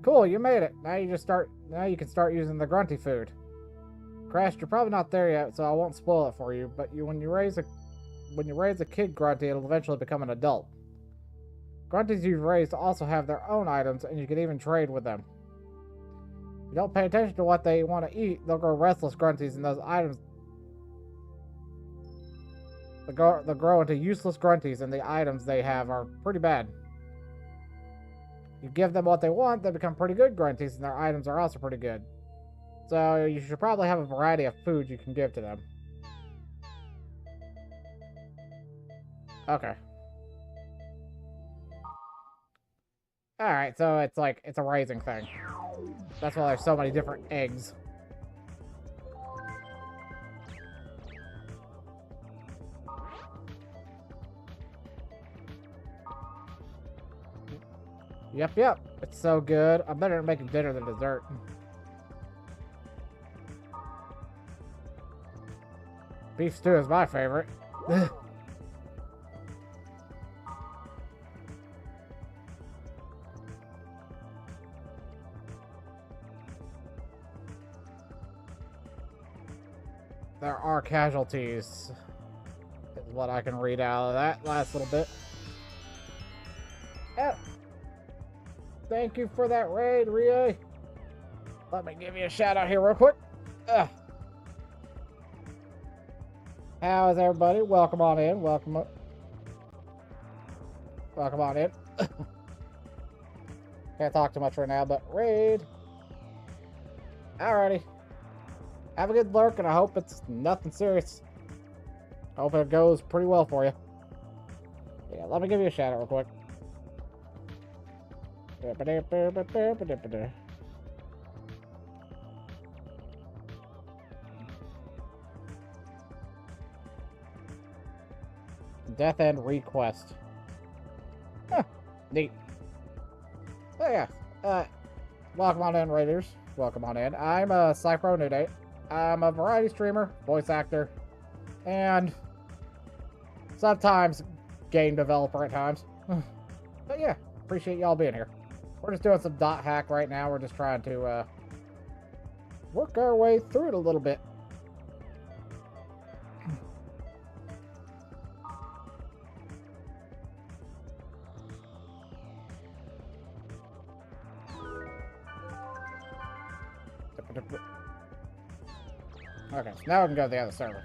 Cool, you made it. Now you can start using the grunty food. Crash, you're probably not there yet, so I won't spoil it for you, but when you raise a kid grunty, it'll eventually become an adult. Grunties you've raised also have their own items, and you can even trade with them. If you don't pay attention to what they want to eat, they'll grow restless grunties, and those items... They'll grow into useless grunties, and the items they have are pretty bad. You give them what they want, they become pretty good grunties, and their items are also pretty good. So you should probably have a variety of food you can give to them. Okay. Alright, so it's like, it's a raising thing. That's why there's so many different eggs. Yep. It's so good. I'm better at making dinner than dessert. Beef stew is my favorite. There are casualties, is what I can read out of that last little bit. Yep. Thank you for that raid, Rie. Let me give you a shout out here real quick. How is everybody? Welcome on in. Welcome on in. Can't talk too much right now, but raid. Alrighty. Have a good lurk, and I hope it's nothing serious. I hope it goes pretty well for you. Yeah, let me give you a shout out real quick. Death End Request. Huh, neat. Oh yeah. Welcome on in, Raiders. Welcome on in. I'm Cypro Nudate. I'm a variety streamer, voice actor, and sometimes game developer at times. But yeah, appreciate y'all being here. We're just doing some dot hack right now. We're just trying to work our way through it a little bit. Okay, so now we can go to the other server.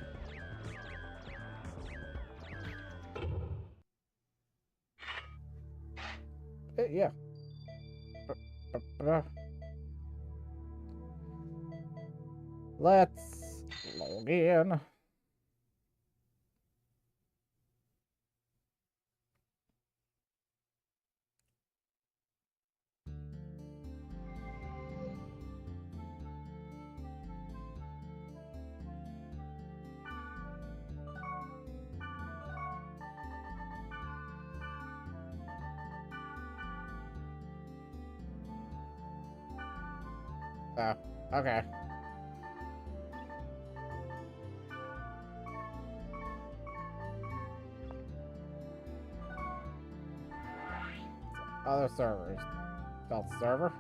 Yeah. Let's log in. Oh, okay. Other servers. Stealth server.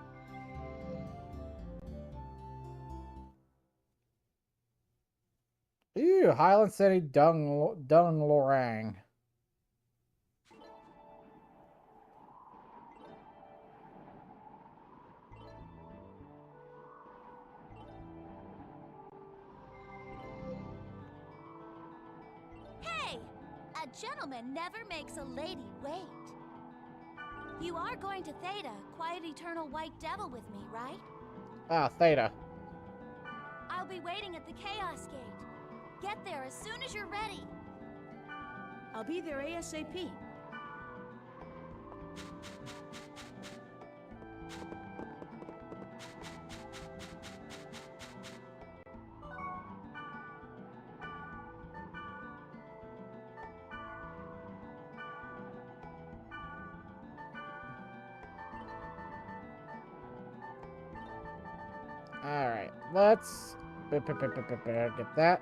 Ew, Highland City, Dung Lorang. Hey! A gentleman never makes a lady wait. You are going to Theta, quiet eternal white devil with me, right? Ah, Theta. I'll be waiting at the Chaos Gate. Get there as soon as you're ready. I'll be there ASAP. Alright, let's get that.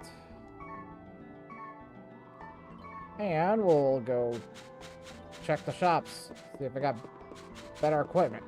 And we'll go check the shops, see if I got better equipment.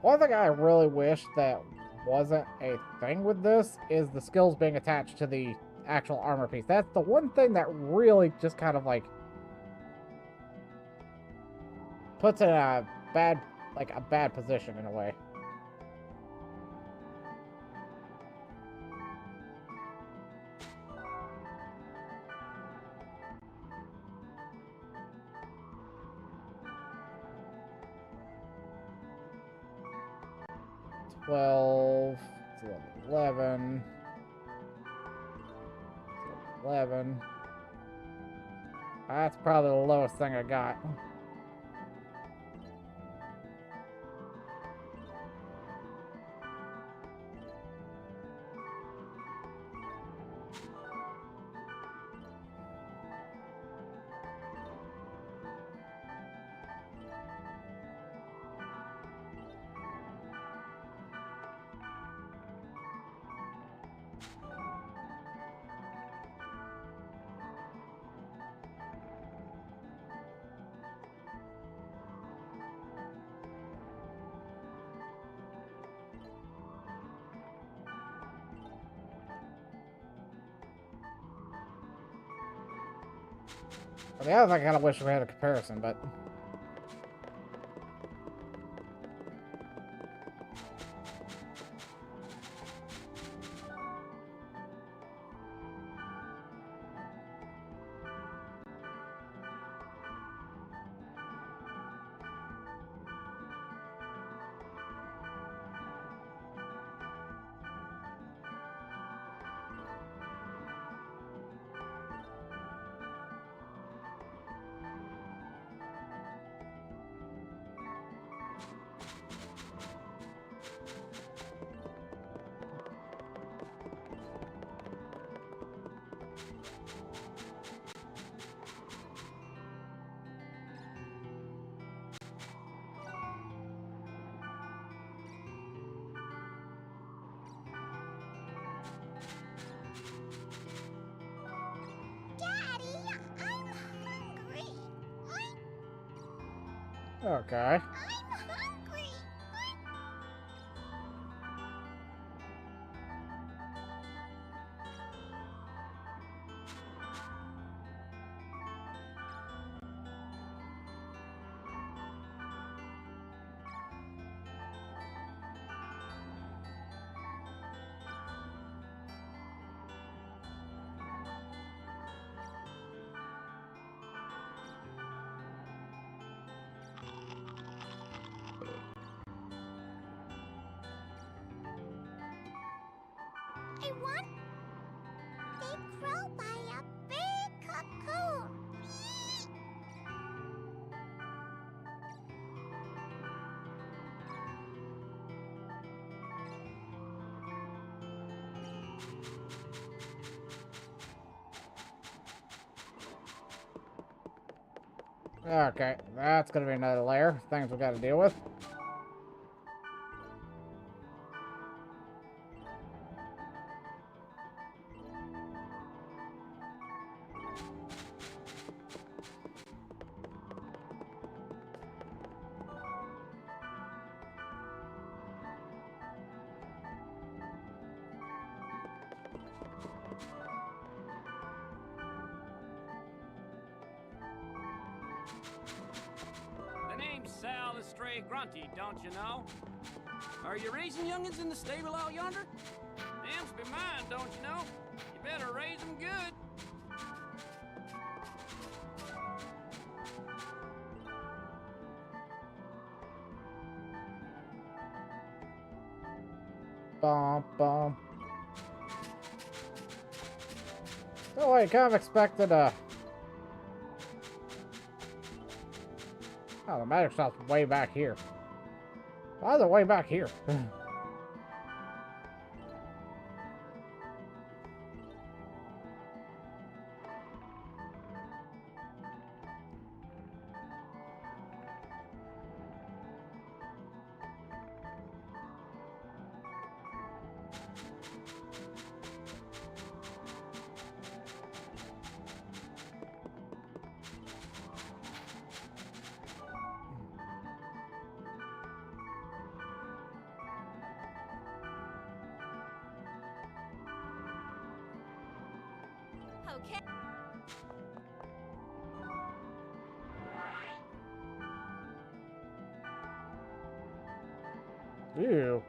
One thing I really wish that wasn't a thing with this is the skills being attached to the actual armor piece. That's the one thing that really just kind of like puts it in a bad position in a way. Twelve, 11, 11. That's probably the lowest thing I got. The other thing I kind of wish we had a comparison, but Okay. I'm hungry. I want. They grow by a big cocoon. Okay, that's gonna be another layer of things we gotta deal with. The name's Sal the Stray Grunty, don't you know? Are you raising youngins in the stable out yonder? Them's be mine, don't you know? You better raise them good. Bum bum. Oh wait, kind of expected oh, the magic shop's way back here. Why is it way back here? Okay. Ew.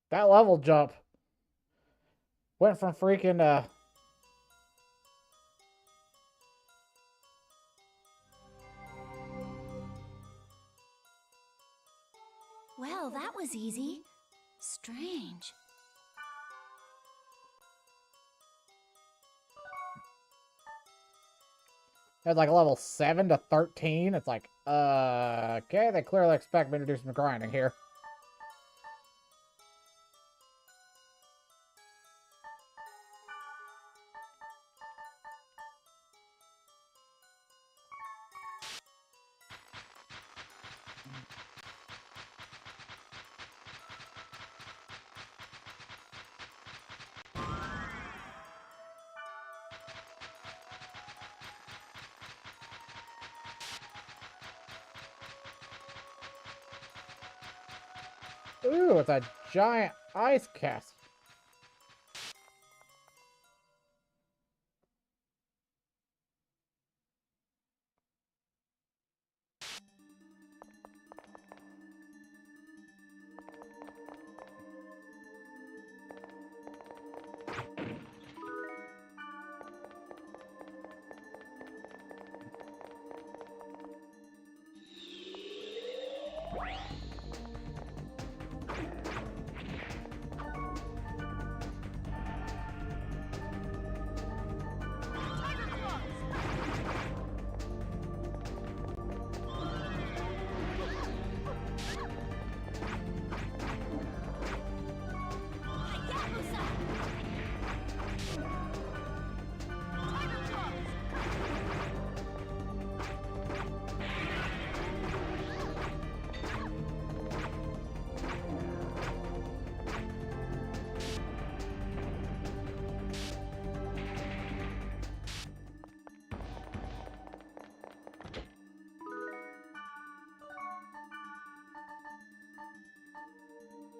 That level jump went from freaking Well, that was easy. Strange. It's like level 7 to 13. It's like, okay, they clearly expect me to do some grinding here. Ooh, it's a giant ice castle.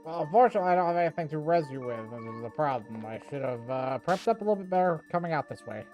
Well, unfortunately, I don't have anything to res you with. This is the problem. I should have prepped up a little bit better coming out this way.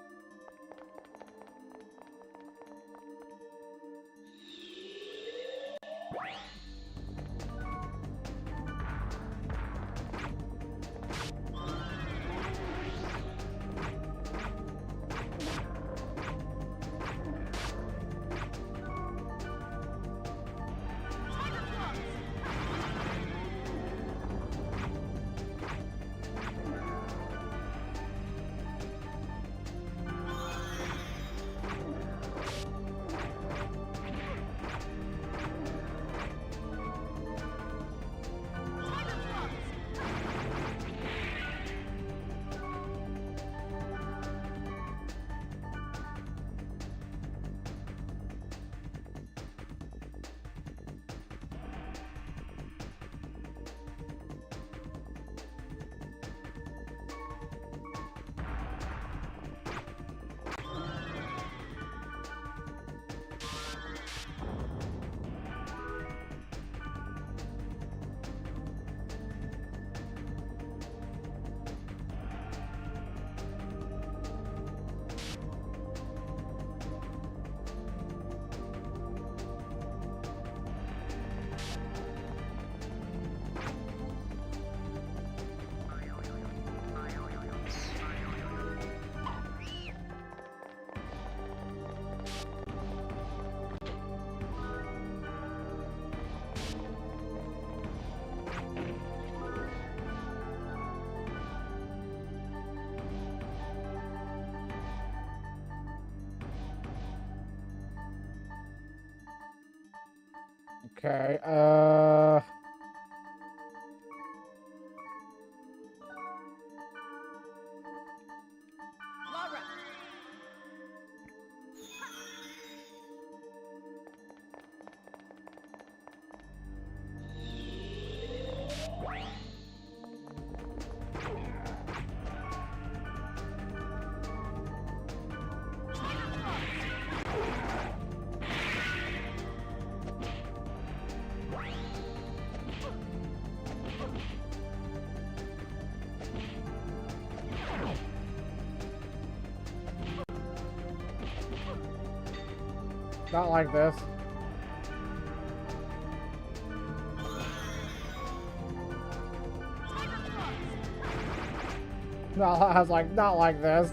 Okay, Laura! not like this. No, I was like, not like this.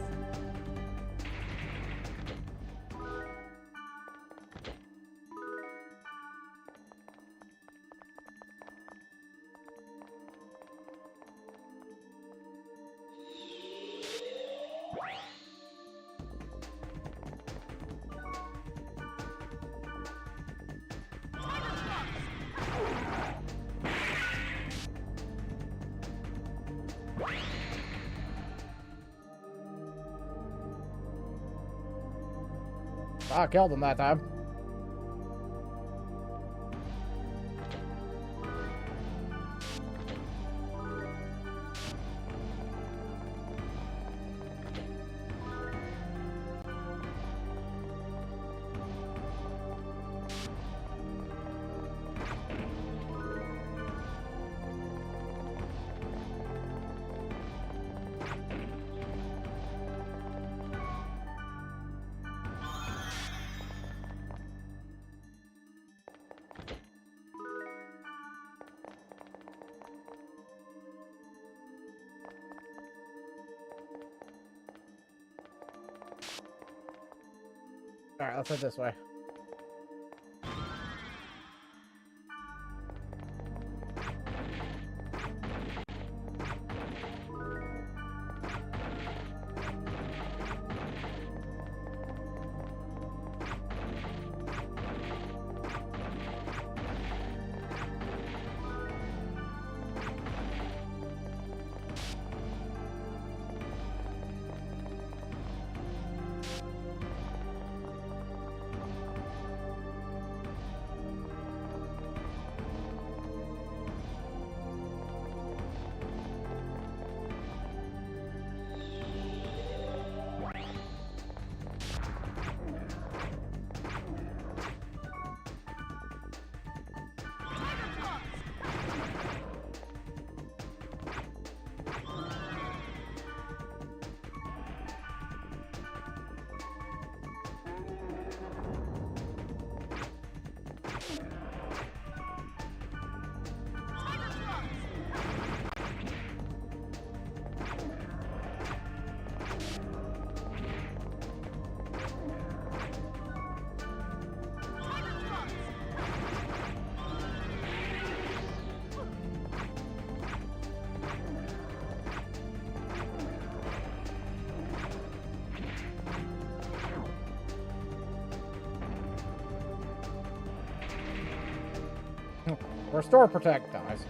I killed him that time. Alright, let's head this way. Restore protect dies.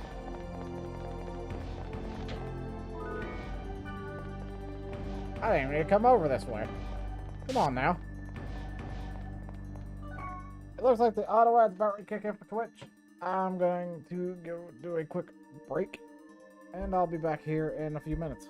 I didn't even need to come over this way. Come on now. It looks like the auto ad's about to kick in for Twitch. I'm going to go do a quick break, and I'll be back here in a few minutes.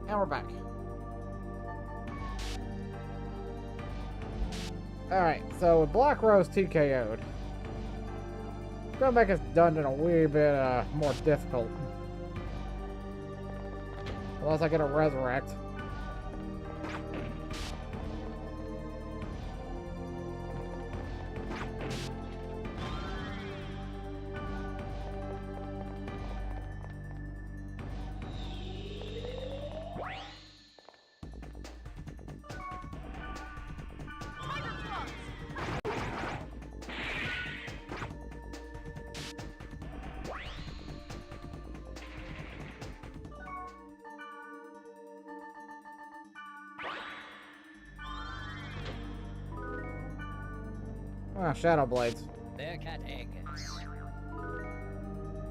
And we're back. Alright, so with Black Rose TKO'd, it's gonna make this dungeon a wee bit more difficult. Unless I get a resurrect. Ah, Shadow Blades. Bearcat egg.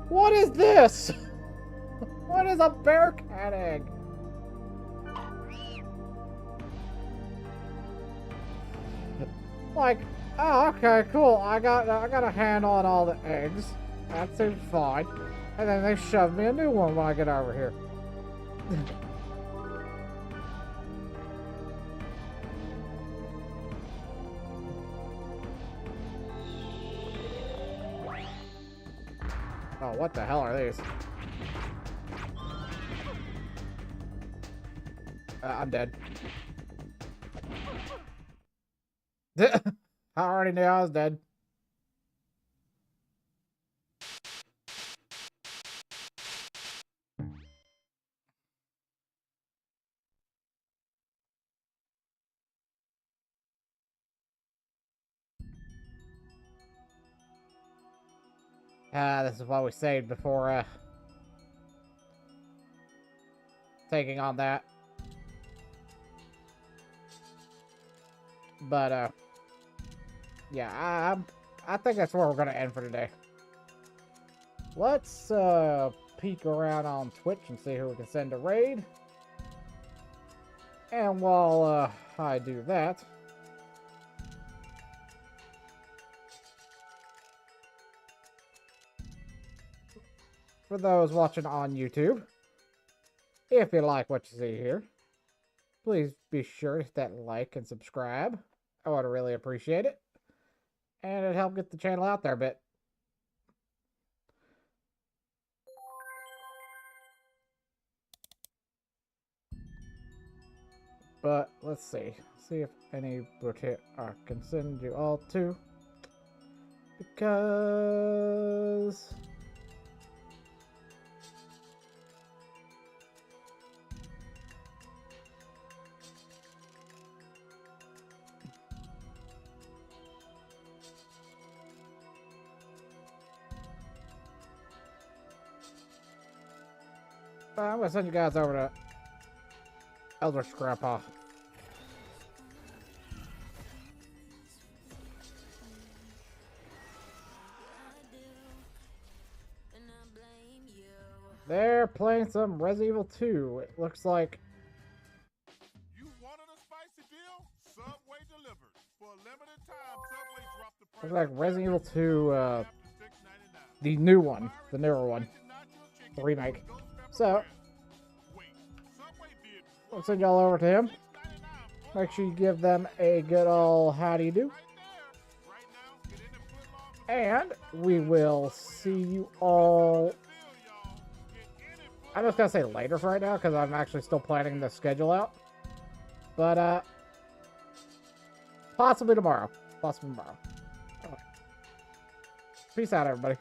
What is this? What is a bearcat egg? Like, oh, okay, cool. I got a handle on all the eggs. That seems fine. And then they shove me a new one when I get over here. Oh, what the hell are these? I'm dead. I already knew I was dead. This is what we saved before, taking on that. But, yeah, I think that's where we're gonna end for today. Let's, peek around on Twitch and see who we can send a raid. And while, I do that... For those watching on YouTube, if you like what you see here, please be sure to hit that like and subscribe. I would really appreciate it. And it'd help get the channel out there a bit. But let's see. See if any boutique I can send you all to. Because... I'm gonna send you guys over to Eldritch Grandpa. They're playing some Resident Evil 2. It looks like. You wanted a spicy deal? Subway delivered. For a limited time, Subway dropped the price. Looks like Resident Evil 2, the new one, the newer one, the remake. So, I'll send y'all over to him. Make sure you give them a good old how do you do. And we will see you all. I'm just gonna say later for right now because I'm actually still planning the schedule out. But possibly tomorrow. Possibly tomorrow. All right. Peace out, everybody.